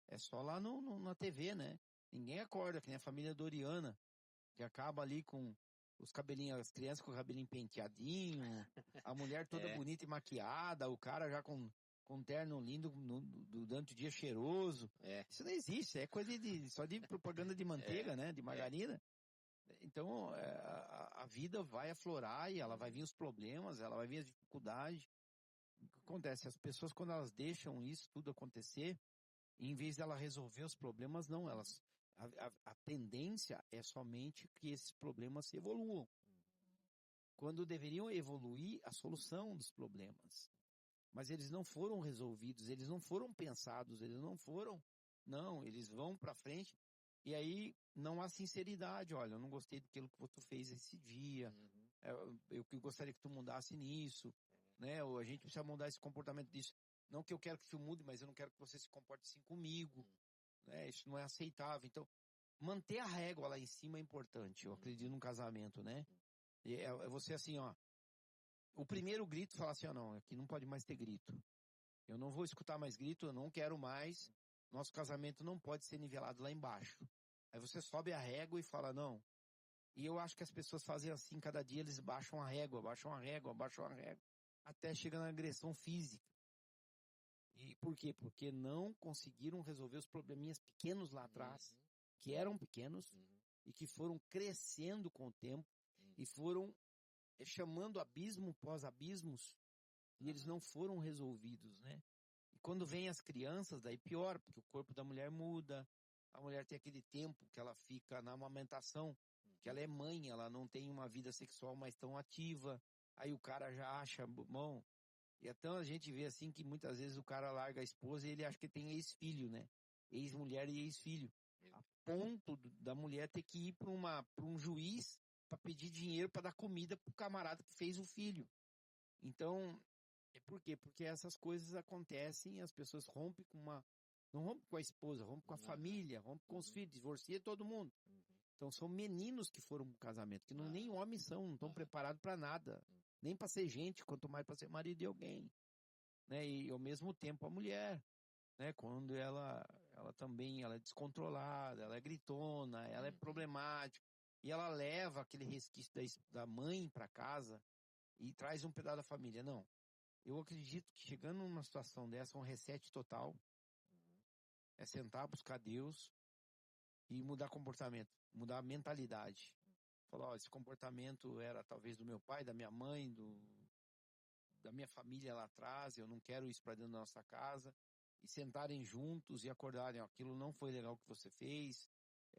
é só lá na TV, né? Ninguém acorda que nem a família Doriana, que acaba ali com os cabelinhos, as crianças com o cabelinho penteadinho, a mulher toda É, bonita e maquiada, o cara já com um terno lindo durante o dia cheiroso. é, Isso não existe, é coisa só de propaganda de é, manteiga, né? De é. margarina. Então, a vida vai aflorar e ela vai vir Uhum. os problemas, ela vai vir as dificuldades. O que acontece? As pessoas, quando elas deixam isso tudo acontecer, em vez dela resolver os problemas, não, a tendência é somente que esses problemas se evoluam. Quando deveriam evoluir a solução dos problemas. Mas eles não foram resolvidos, eles não foram pensados, eles não foram. Não, eles vão para frente e aí não há sinceridade. Olha, eu não gostei daquilo que tu fez esse dia. Uhum. Eu que gostaria que tu mudasse nisso, né? Ou a gente precisa mudar esse comportamento disso. Não que eu quero que tu mude, mas eu não quero que você se comporte assim comigo, né? Isso não é aceitável. Então, manter a régua lá em cima é importante. Eu acredito num casamento, né? E é você assim, ó. O primeiro grito fala assim, ó, não, aqui não pode mais ter grito. Eu não vou escutar mais grito, eu não quero mais. Nosso casamento não pode ser nivelado lá embaixo. Aí você sobe a régua e fala, não. E eu acho que as pessoas fazem assim, cada dia eles baixam a régua, baixam a régua, baixam a régua, até chega na agressão física. E por quê? Porque não conseguiram resolver os probleminhas pequenos lá atrás, Uhum. que eram pequenos, Uhum. e que foram crescendo com o tempo, Uhum. e foram chamando abismo pós abismos, e eles Aham. não foram resolvidos, né? E quando vem as crianças, daí pior, porque o corpo da mulher muda, a mulher tem aquele tempo que ela fica na amamentação, que Uhum. ela é mãe, ela não tem uma vida sexual mais tão ativa, aí o cara já acha bom. E então a gente vê assim que muitas vezes o cara larga a esposa e ele acha que tem ex-filho, né? Ex-mulher e ex-filho. A ponto da mulher ter que ir para um juiz para pedir dinheiro para dar comida pro camarada que fez o filho. Então, por quê? Porque essas coisas acontecem, as pessoas rompem com uma. Não rompem com a esposa, rompem com a família, rompem com os filhos, divorcia todo mundo. Então são meninos que foram pro casamento, que nem homens são, não estão preparados para nada. Nem para ser gente, quanto mais para ser marido de alguém. Né? E ao mesmo tempo a mulher, né? Quando ela também ela é descontrolada, ela é gritona, ela é problemática. E ela leva aquele resquício da mãe para casa e traz um pedaço da família. Não. Eu acredito que chegando numa situação dessa, um reset total, é sentar, buscar Deus e mudar comportamento, mudar a mentalidade. Falar, ó, esse comportamento era talvez do meu pai, da minha mãe, da minha família lá atrás, eu não quero isso para dentro da nossa casa. E sentarem juntos e acordarem, ó, aquilo não foi legal que você fez,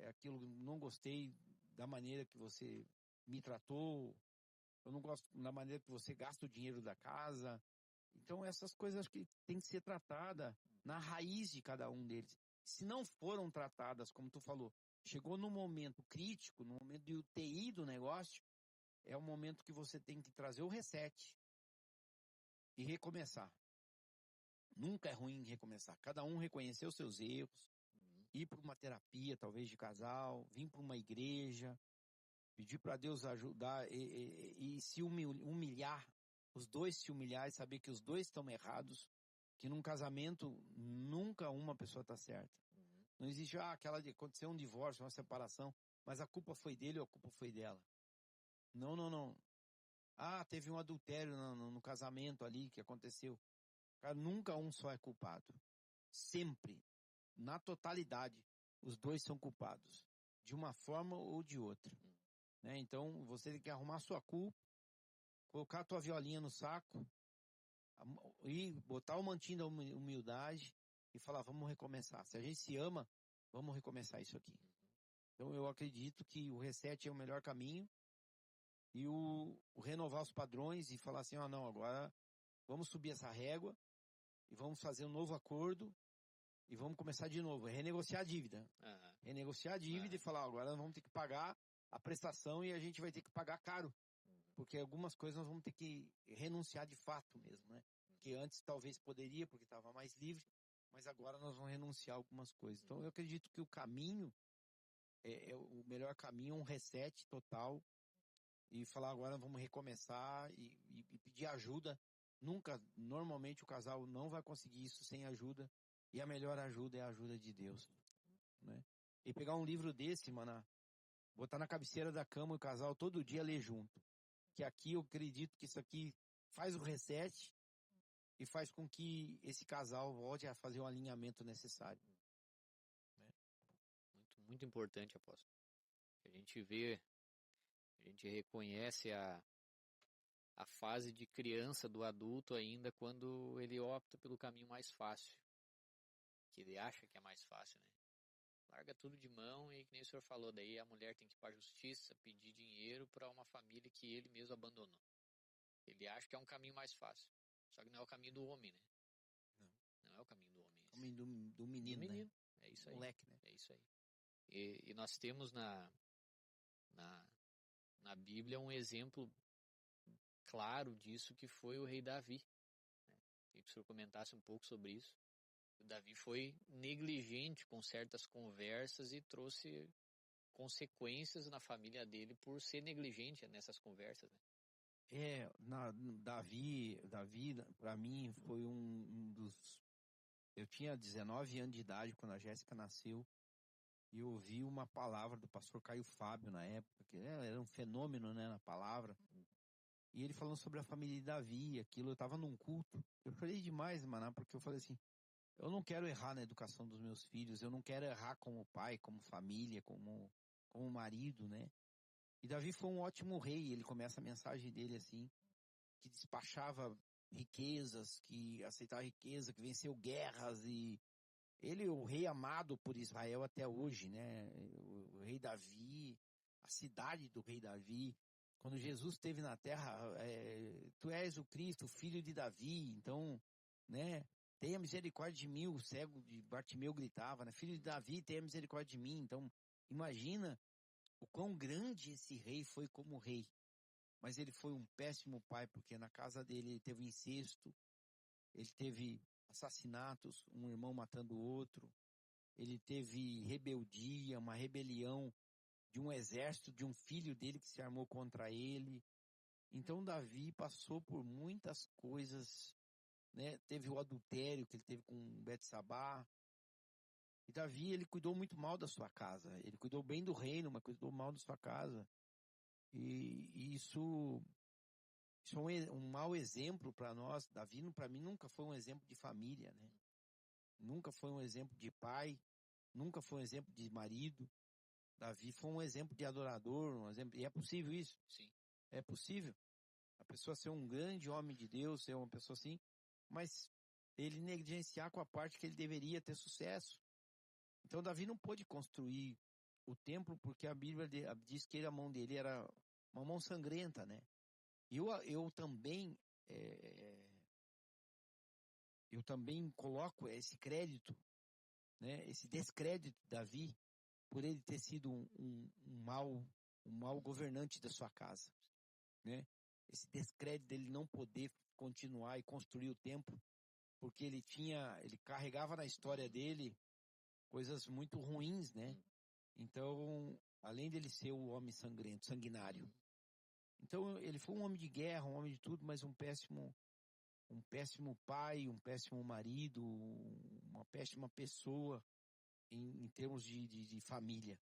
aquilo não gostei da maneira que você me tratou, eu não gosto da maneira que você gasta o dinheiro da casa. Então essas coisas que têm que ser tratadas na raiz de cada um deles. Se não foram tratadas, como tu falou, chegou no momento crítico, no momento de UTI do negócio, é o momento que você tem que trazer o reset e recomeçar. Nunca é ruim recomeçar. Cada um reconhecer os seus erros, ir para uma terapia, talvez de casal, vir para uma igreja, pedir para Deus ajudar e se humilhar, os dois se humilhar e saber que os dois estão errados, que num casamento nunca uma pessoa está certa. Não existe, aquela de acontecer um divórcio, uma separação, mas a culpa foi dele ou a culpa foi dela. Não, não, não. Teve um adultério no casamento ali que aconteceu. Cara, nunca um só é culpado. Sempre, na totalidade, os dois são culpados, de uma forma ou de outra. Né? Então, você tem que arrumar a sua culpa, colocar a tua violinha no saco, e botar o mantinho da humildade e falar, vamos recomeçar. Se a gente se ama, vamos recomeçar isso aqui. Então, eu acredito que o reset é o melhor caminho e o renovar os padrões e falar assim, não, agora vamos subir essa régua e vamos fazer um novo acordo e vamos começar de novo, renegociar a dívida. Renegociar a dívida e falar, agora nós vamos ter que pagar a prestação e a gente vai ter que pagar caro. Porque algumas coisas nós vamos ter que renunciar de fato mesmo, né? Que antes talvez poderia, porque estava mais livre, mas agora nós vamos renunciar a algumas coisas. Então eu acredito que o caminho, o melhor caminho é um reset total e falar agora vamos recomeçar e pedir ajuda. Normalmente o casal não vai conseguir isso sem ajuda e a melhor ajuda é a ajuda de Deus, né? E pegar um livro desse, mano, botar na cabeceira da cama e o casal todo dia ler junto. Que aqui eu acredito que isso aqui faz o reset e faz com que esse casal volte a fazer o alinhamento necessário. Né? Muito importante, apóstolo. A gente vê, a gente reconhece a fase de criança do adulto ainda quando ele opta pelo caminho mais fácil, que ele acha que é mais fácil, né? Larga tudo de mão e, que nem o senhor falou, daí a mulher tem que ir para a justiça pedir dinheiro para uma família que ele mesmo abandonou. Ele acha que é um caminho mais fácil, só que não é o caminho do homem, né? Não é o caminho do homem. O caminho do menino, né? É isso aí. Moleque, né? É isso aí. E nós temos na Bíblia um exemplo claro disso, que foi o rei Davi. Queria que o senhor comentasse um pouco sobre isso. O Davi foi negligente com certas conversas e trouxe consequências na família dele por ser negligente nessas conversas, né? Davi, para mim, foi um dos... Eu tinha 19 anos de idade quando a Jéssica nasceu e eu ouvi uma palavra do pastor Caio Fábio na época, que era um fenômeno, né, na palavra. E ele falando sobre a família de Davi, aquilo, eu tava num culto. Eu chorei demais, mano, porque eu falei assim, eu não quero errar na educação dos meus filhos, eu não quero errar como pai, como família, como marido, né? E Davi foi um ótimo rei, ele começa a mensagem dele assim, que despachava riquezas, que aceitava riqueza, que venceu guerras e ele, o rei amado por Israel até hoje, né? O rei Davi, a cidade do rei Davi, quando Jesus esteve na terra, tu és o Cristo, filho de Davi, então, né, tenha misericórdia de mim, o cego de Bartimeu gritava, né, filho de Davi, tenha misericórdia de mim. Então, imagina o quão grande esse rei foi como rei. Mas ele foi um péssimo pai, porque na casa dele ele teve incesto, ele teve assassinatos, um irmão matando o outro, ele teve rebeldia, uma rebelião de um exército, de um filho dele que se armou contra ele. Então Davi passou por muitas coisas, né? Teve o adultério que ele teve com Betsabá. E Davi, ele cuidou muito mal da sua casa. Ele cuidou bem do reino, mas cuidou mal da sua casa. E isso é um mau exemplo para nós. Davi, para mim, nunca foi um exemplo de família, né? Nunca foi um exemplo de pai, nunca foi um exemplo de marido. Davi foi um exemplo de adorador, um exemplo. E é possível isso? Sim. É possível. A pessoa ser um grande homem de Deus, ser uma pessoa assim, mas ele negligenciar com a parte que ele deveria ter sucesso. Então Davi não pôde construir o templo porque a Bíblia diz que a mão dele era uma mão sangrenta, né? Eu também eu também coloco esse crédito, né? Esse descrédito de Davi por ele ter sido um mau governante da sua casa, né? Esse descrédito dele não poder continuar e construir o templo, porque ele carregava na história dele coisas muito ruins, né? Então, além dele ser o homem sangrento, sanguinário. Então, ele foi um homem de guerra, um homem de tudo, mas um péssimo pai, um péssimo marido, uma péssima pessoa em termos de família.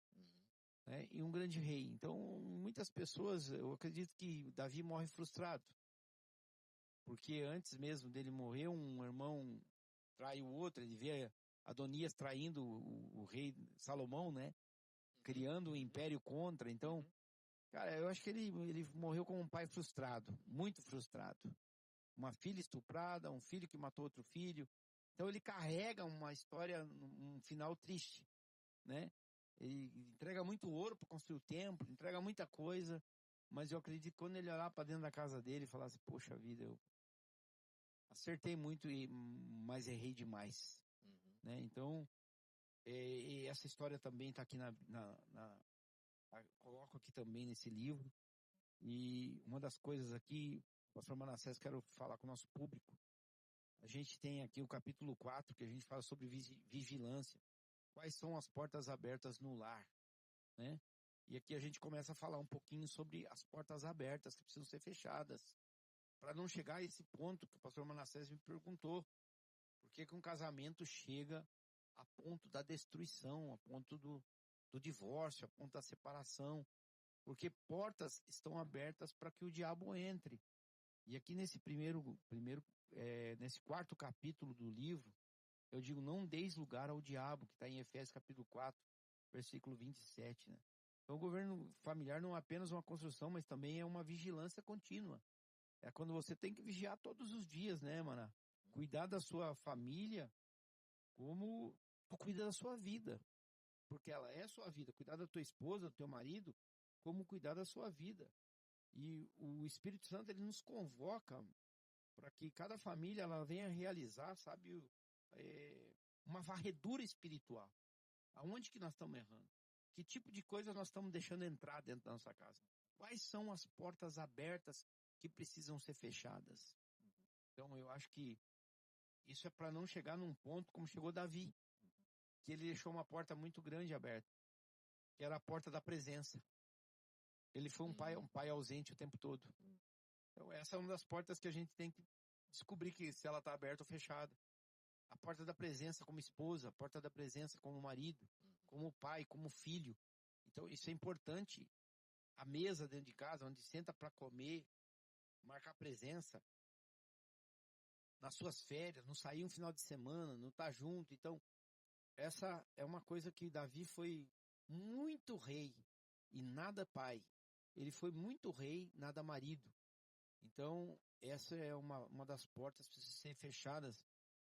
Né? E um grande rei. Então, muitas pessoas, eu acredito que Davi morre frustrado. Porque antes mesmo dele morrer, um irmão trai o outro, ele vê Adonias traindo o rei Salomão, né? Criando um império contra. Então, cara, eu acho que ele morreu como um pai frustrado, muito frustrado. Uma filha estuprada, um filho que matou outro filho. Então ele carrega uma história, um final triste, né? Ele entrega muito ouro para construir o templo, entrega muita coisa, mas eu acredito que quando ele olhar para dentro da casa dele e falasse, poxa vida, eu acertei muito, mas errei demais, né? Então, e essa história também está aqui coloco aqui também nesse livro. E uma das coisas aqui, pastor Manassés, quero falar com o nosso público. A gente tem aqui o capítulo 4, que a gente fala sobre vigilância. Quais são as portas abertas no lar, né? E aqui a gente começa a falar um pouquinho sobre as portas abertas que precisam ser fechadas. Para não chegar a esse ponto que o pastor Manassés me perguntou. Por que um casamento chega a ponto da destruição, a ponto do divórcio, a ponto da separação? Porque portas estão abertas para que o diabo entre. E aqui nesse nesse quarto capítulo do livro, eu digo, não deis lugar ao diabo, que está em Efésios capítulo 4, versículo 27, né? Então o governo familiar não é apenas uma construção, mas também é uma vigilância contínua. É quando você tem que vigiar todos os dias, né, mano? Cuidar da sua família como tu cuida da sua vida. Porque ela é a sua vida. Cuidar da tua esposa, do teu marido, como cuidar da sua vida. E o Espírito Santo, ele nos convoca para que cada família ela venha realizar, sabe, uma varredura espiritual. Aonde que nós estamos errando? Que tipo de coisa nós estamos deixando entrar dentro da nossa casa? Quais são as portas abertas que precisam ser fechadas? Então, eu acho que isso é para não chegar num ponto como chegou Davi, que ele deixou uma porta muito grande aberta, que era a porta da presença. Ele foi um pai ausente o tempo todo. Então, essa é uma das portas que a gente tem que descobrir que se ela está aberta ou fechada. A porta da presença como esposa, a porta da presença como marido, como pai, como filho. Então, isso é importante. A mesa dentro de casa, onde senta para comer, marcar presença, nas suas férias, não sair um final de semana, não estar junto. Então, essa é uma coisa que Davi foi muito rei e nada pai. Ele foi muito rei, nada marido. Então, essa é uma das portas que precisam ser fechadas,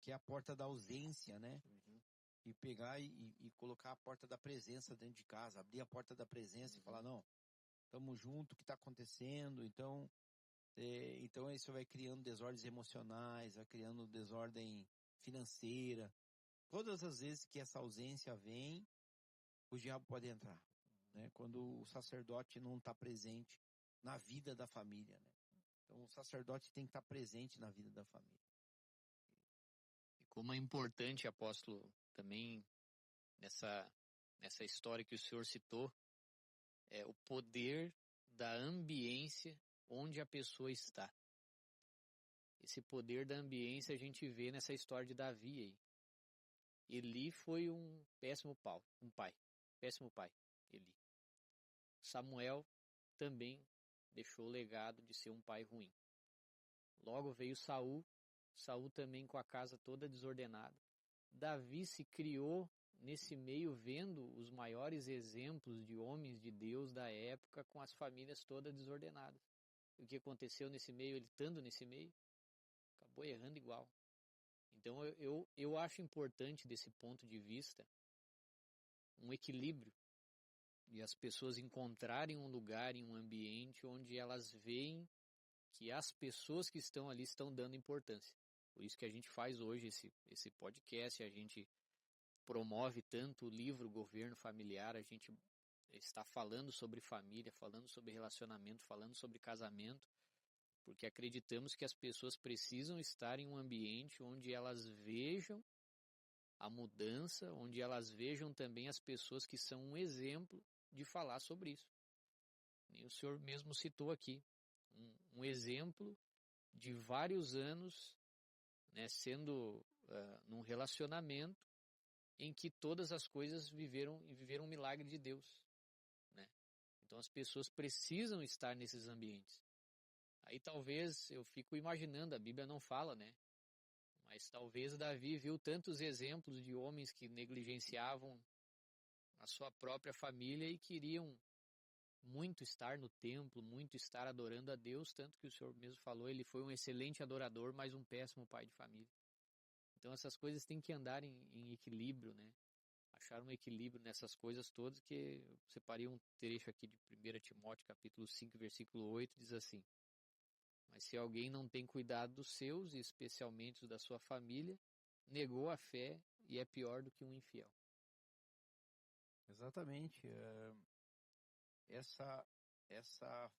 que é a porta da ausência, né? E pegar e colocar a porta da presença dentro de casa, abrir a porta da presença e falar, não, estamos juntos, o que está acontecendo. Então isso vai criando desordens emocionais, vai criando desordem financeira. Todas as vezes que essa ausência vem, o diabo pode entrar, né? Quando o sacerdote não está presente na vida da família, né? Então o sacerdote tem que estar presente na vida da família. E como é importante, apóstolo, também nessa história que o senhor citou, é o poder da ambiência onde a pessoa está. Esse poder da ambiência a gente vê nessa história de Davi aí. Eli foi um pai, péssimo pai, Eli. Samuel também deixou o legado de ser um pai ruim. Logo veio Saul também com a casa toda desordenada. Davi se criou nesse meio vendo os maiores exemplos de homens de Deus da época com as famílias todas desordenadas. E o que aconteceu nesse meio, ele estando nesse meio, acabou errando igual. Então eu acho importante desse ponto de vista um equilíbrio e as pessoas encontrarem um lugar em um ambiente onde elas veem que as pessoas que estão ali estão dando importância. Por isso que a gente faz hoje esse podcast, a gente promove tanto o livro Governo Familiar, a gente está falando sobre família, falando sobre relacionamento, falando sobre casamento, porque acreditamos que as pessoas precisam estar em um ambiente onde elas vejam a mudança, onde elas vejam também as pessoas que são um exemplo de falar sobre isso. E o senhor mesmo citou aqui um exemplo de vários anos, né, sendo num relacionamento em que todas as coisas viveram um milagre de Deus, né? Então as pessoas precisam estar nesses ambientes. Aí talvez eu fico imaginando, a Bíblia não fala, né? Mas talvez Davi viu tantos exemplos de homens que negligenciavam a sua própria família e queriam muito estar no templo, muito estar adorando a Deus, tanto que o senhor mesmo falou, ele foi um excelente adorador, mas um péssimo pai de família. Então essas coisas têm que andar em equilíbrio, né? Achar um equilíbrio nessas coisas todas, que eu separei um trecho aqui de 1 Timóteo, capítulo 5, versículo 8, diz assim: mas se alguém não tem cuidado dos seus, e especialmente os da sua família, negou a fé e é pior do que um infiel. Exatamente. Essa, essa,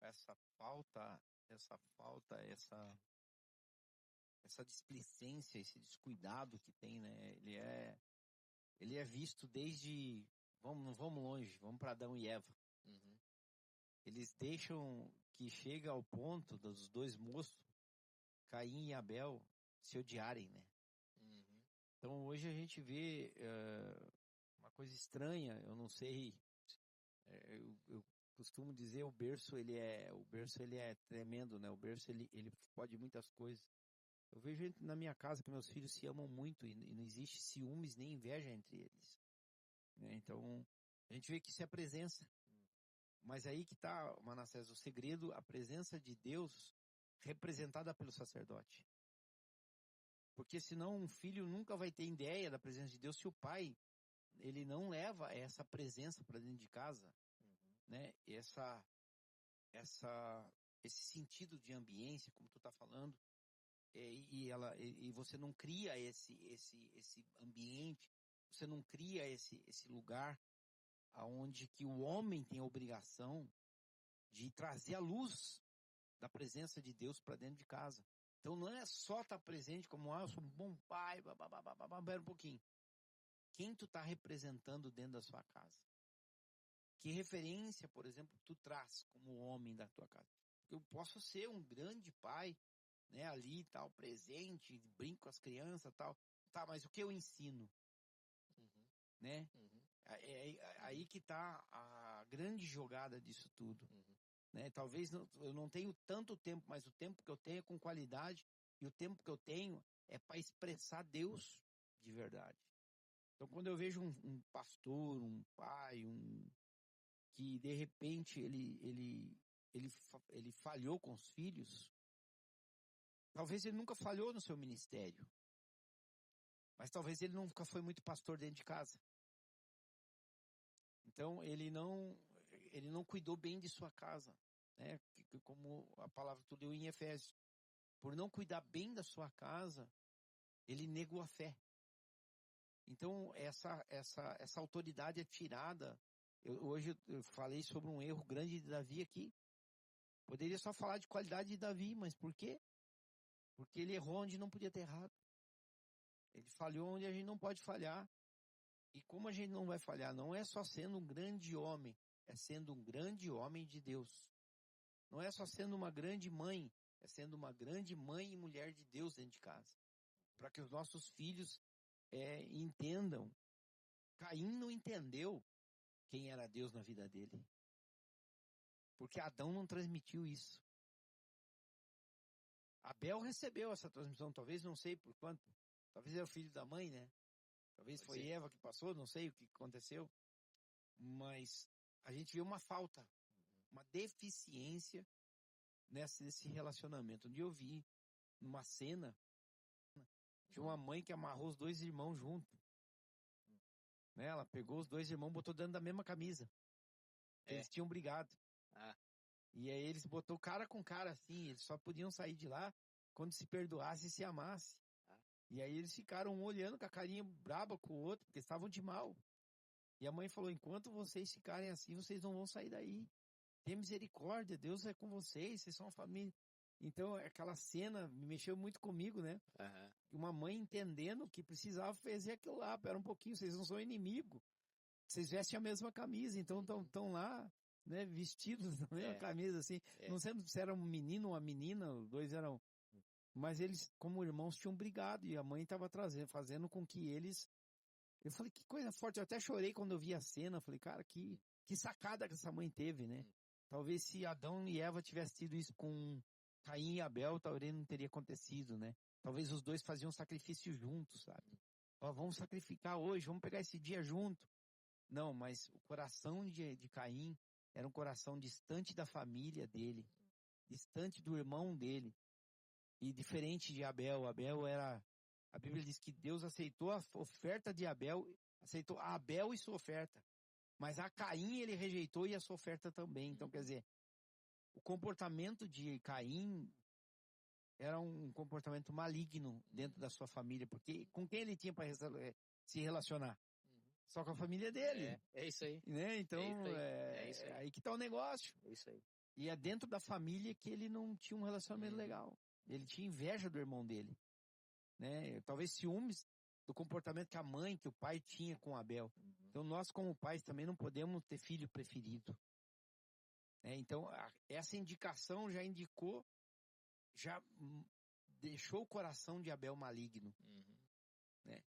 essa falta, essa displicência, esse descuidado que tem, né? Ele é visto desde, não vamos longe, vamos para Adão e Eva. Uhum. Eles deixam que chega ao ponto dos dois moços, Caim e Abel, se odiarem, né? Uhum. Então hoje a gente vê uma coisa estranha, eu não sei, eu costumo dizer o berço ele é tremendo, né? O berço ele pode muitas coisas. Eu vejo na minha casa que meus filhos se amam muito e não existe ciúmes nem inveja entre eles, né? Então a gente vê que isso é a presença. Mas aí que está, Manassés, o segredo, a presença de Deus representada pelo sacerdote. Porque senão um filho nunca vai ter ideia da presença de Deus se o pai ele não leva essa presença para dentro de casa, né? Esse sentido de ambiência, como tu está falando, e você não cria esse ambiente, você não cria esse lugar aonde que o homem tem a obrigação de trazer a luz da presença de Deus para dentro de casa. Então não é só estar presente como, eu sou um bom pai, pera um pouquinho. Quem tu está representando dentro da sua casa? Que referência, por exemplo, tu traz como homem da tua casa? Eu posso ser um grande pai, né, ali tal, presente, brinco com as crianças tal. Tá, mas o que eu ensino? Uhum. Né? Uhum. Aí que tá a grande jogada disso tudo. Uhum. Né? Talvez eu não tenho tanto tempo, mas o tempo que eu tenho é com qualidade, e o tempo que eu tenho é para expressar Deus de verdade. Então, quando eu vejo um pastor, um pai, que de repente ele falhou com os filhos, talvez ele nunca falhou no seu ministério, mas talvez ele nunca foi muito pastor dentro de casa. Então, ele ele não cuidou bem de sua casa, né? Como a palavra que tu leu em Efésios. Por não cuidar bem da sua casa, ele negou a fé. Então, essa autoridade é tirada. Hoje eu falei sobre um erro grande de Davi aqui. Poderia só falar de qualidade de Davi, mas por quê? Porque ele errou onde não podia ter errado. Ele falhou onde a gente não pode falhar. E como a gente não vai falhar? Não é só sendo um grande homem, é sendo um grande homem de Deus. Não é só sendo uma grande mãe, é sendo uma grande mãe e mulher de Deus dentro de casa. Para que os nossos filhos entendam. Caim não entendeu quem era Deus na vida dele. Porque Adão não transmitiu isso. Abel recebeu essa transmissão, talvez, não sei por quanto. Talvez era o filho da mãe, né? Talvez foi Eva que passou, não sei o que aconteceu. Mas a gente vê uma falta, uma deficiência nesse relacionamento. Um dia eu vi numa cena de uma mãe que amarrou os dois irmãos juntos. Né? Ela pegou os dois irmãos e botou dentro da mesma camisa. Eles tinham brigado. E aí eles botou cara com cara assim, eles só podiam sair de lá quando se perdoasse e se amasse. E aí eles ficaram um olhando com a carinha braba com o outro, porque estavam de mal. E a mãe falou, enquanto vocês ficarem assim, vocês não vão sair daí. Tenha misericórdia, Deus é com vocês são uma família. Então aquela cena me mexeu muito comigo, né? Uma mãe entendendo que precisava fazer aquilo lá, pera um pouquinho, vocês não são inimigo. Vocês vestem a mesma camisa, então estão lá, né, vestidos da mesma camisa, assim. Não sei se era um menino ou uma menina, os dois eram. Mas eles, como irmãos, tinham brigado e a mãe estava fazendo com que eles. Eu falei, que coisa forte. Eu até chorei quando eu vi a cena. Eu falei, cara, que sacada que essa mãe teve, né? Talvez se Adão e Eva tivessem tido isso com Caim e Abel, talvez não teria acontecido, né? Talvez os dois faziam sacrifício juntos, sabe? Ó, vamos sacrificar hoje, vamos pegar esse dia junto. Não, mas o coração de Caim era um coração distante da família dele, distante do irmão dele. E diferente de Abel. Abel era... A Bíblia diz que Deus aceitou a oferta de Abel, aceitou a Abel e sua oferta. Mas a Caim ele rejeitou e a sua oferta também. Então, quer dizer, o comportamento de Caim era um comportamento maligno dentro da sua família. Porque com quem ele tinha para se relacionar? Só com a família dele. É isso aí. Né? Então, é isso aí. aí que tá o negócio. É isso aí. E é dentro da família que ele não tinha um relacionamento legal. Ele tinha inveja do irmão dele. Né? Talvez ciúmes do comportamento que a mãe, que o pai tinha com Abel. Então, nós como pais também não podemos ter filho preferido. Então, essa indicação já indicou, já deixou o coração de Abel maligno. Né?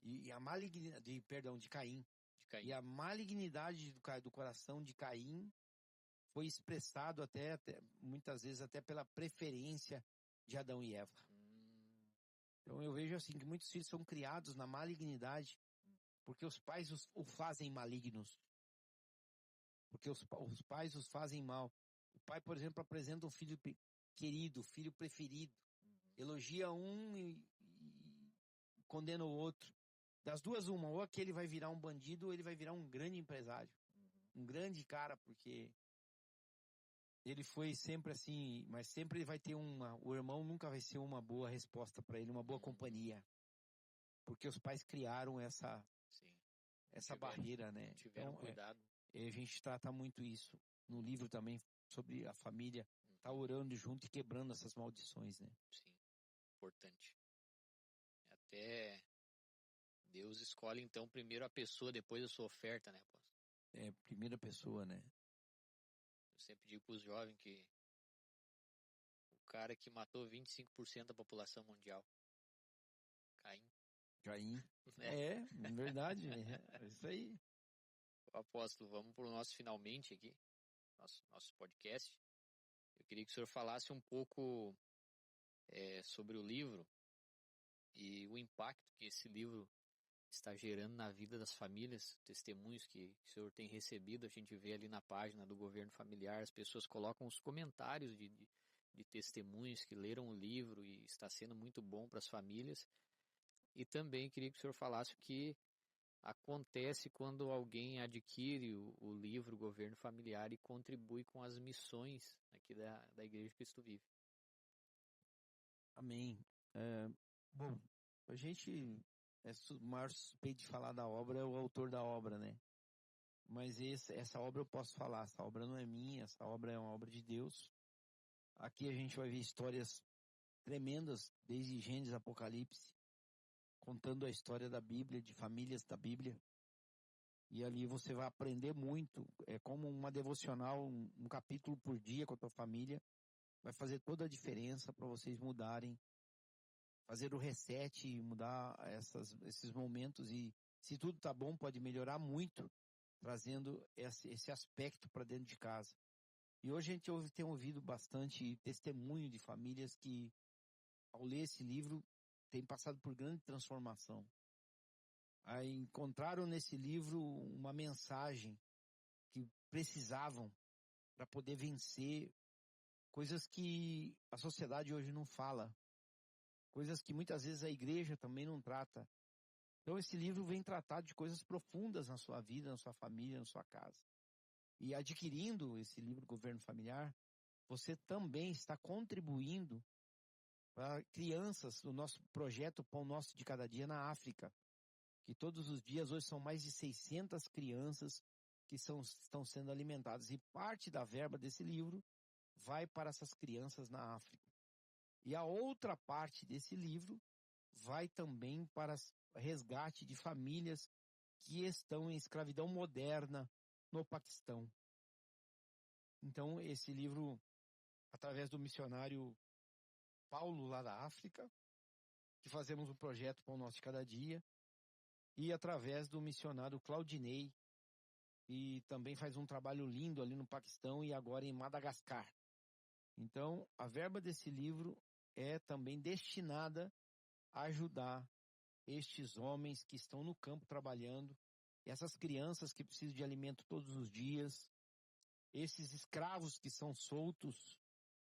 E a malignidade, de Caim. E a malignidade do coração de Caim foi expressado até muitas vezes até pela preferência de Adão e Eva. Então eu vejo assim que muitos filhos são criados na malignidade porque os pais o fazem malignos. Porque os pais os fazem mal. O pai, por exemplo, apresenta um filho querido, filho preferido. Elogia um e condena o outro. Das duas, uma. Ou aquele vai virar um bandido ou ele vai virar um grande empresário. Um grande cara, porque ele foi sempre assim, mas sempre ele vai ter o irmão nunca vai ser uma boa resposta para ele, uma boa companhia. Porque os pais criaram essa barreira, né? Tiveram cuidado. A gente trata muito isso no livro também, sobre a família tá orando junto e quebrando essas maldições, né? Sim, importante. Até Deus escolhe então primeiro a pessoa, depois a sua oferta, né, apóstolo? Primeira pessoa, né? Eu sempre digo para os jovens que o cara que matou 25% da população mundial, Caim. Verdade, é isso aí. Apóstolo, vamos para o nosso finalmente aqui, nosso podcast. Eu queria que o senhor falasse um pouco sobre o livro e o impacto que esse livro está gerando na vida das famílias, testemunhos que o senhor tem recebido. A gente vê ali na página do Governo Familiar, as pessoas colocam os comentários de testemunhos que leram o livro e está sendo muito bom para as famílias. E também queria que o senhor falasse o que acontece quando alguém adquire o livro Governo Familiar e contribui com as missões aqui da Igreja Cristo Vive. Amém. Bom, a gente o maior suspeito de falar da obra é o autor da obra, né? Mas essa obra eu posso falar, essa obra não é minha, essa obra é uma obra de Deus. Aqui a gente vai ver histórias tremendas, desde Gênesis, Apocalipse, contando a história da Bíblia, de famílias da Bíblia. E ali você vai aprender muito, é como uma devocional, um capítulo por dia com a tua família, vai fazer toda a diferença para vocês mudarem, fazer o reset e mudar esses momentos. E se tudo tá bom, pode melhorar muito, trazendo esse aspecto para dentro de casa. E hoje a gente tem ouvido bastante testemunho de famílias que, ao ler esse livro, têm passado por grande transformação. Aí encontraram nesse livro uma mensagem que precisavam para poder vencer coisas que a sociedade hoje não fala, coisas que muitas vezes a igreja também não trata. Então esse livro vem tratar de coisas profundas na sua vida, na sua família, na sua casa. E adquirindo esse livro Governo Familiar, você também está contribuindo para crianças do nosso projeto Pão Nosso de Cada Dia na África, que todos os dias hoje são mais de 600 crianças que estão sendo alimentadas. E parte da verba desse livro vai para essas crianças na África. E a outra parte desse livro vai também para resgate de famílias que estão em escravidão moderna no Paquistão. Então, esse livro, através do missionário Paulo, lá da África, que fazemos um projeto Pão Nosso de Cada Dia, e através do missionário Claudinei, e também faz um trabalho lindo ali no Paquistão e agora em Madagascar. Então, a verba desse livro é também destinada a ajudar estes homens que estão no campo trabalhando, essas crianças que precisam de alimento todos os dias, esses escravos que são soltos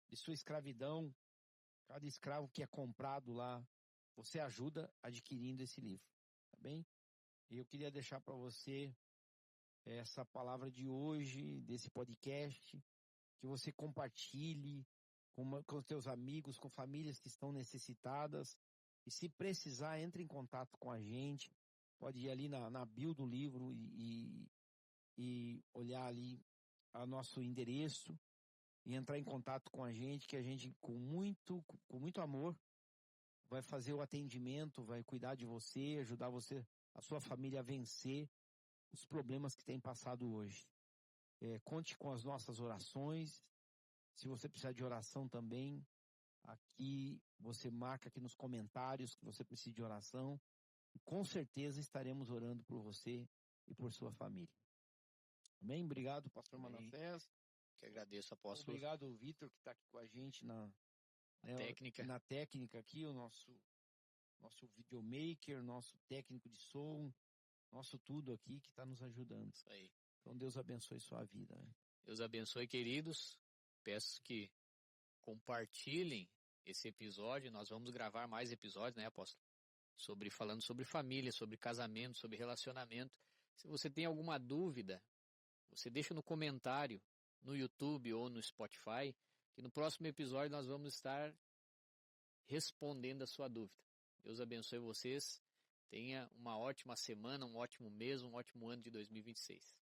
de sua escravidão, cada escravo que é comprado lá, você ajuda adquirindo esse livro, tá bem? E eu queria deixar para você essa palavra de hoje, desse podcast, que você compartilhe com os teus amigos, com famílias que estão necessitadas. E se precisar, entre em contato com a gente. Pode ir ali na bio do livro e olhar ali o nosso endereço e entrar em contato com a gente, que a gente, com muito amor, vai fazer o atendimento, vai cuidar de você, ajudar você, a sua família a vencer os problemas que tem passado hoje. Conte com as nossas orações. Se você precisar de oração também, aqui você marca aqui nos comentários que você precisa de oração. E com certeza estaremos orando por você e por sua família. Amém? Obrigado, pastor Manassés. Que agradeço, apóstolo. Obrigado, Vitor, que está aqui com a gente na técnica aqui, o nosso videomaker, nosso técnico de som, nosso tudo aqui que está nos ajudando. Isso aí. Então Deus abençoe sua vida. Né? Deus abençoe, queridos. Peço que compartilhem esse episódio. Nós vamos gravar mais episódios, né, apóstolo? Falando sobre família, sobre casamento, sobre relacionamento. Se você tem alguma dúvida, você deixa no comentário, no YouTube ou no Spotify, que no próximo episódio nós vamos estar respondendo a sua dúvida. Deus abençoe vocês. Tenha uma ótima semana, um ótimo mês, um ótimo ano de 2026.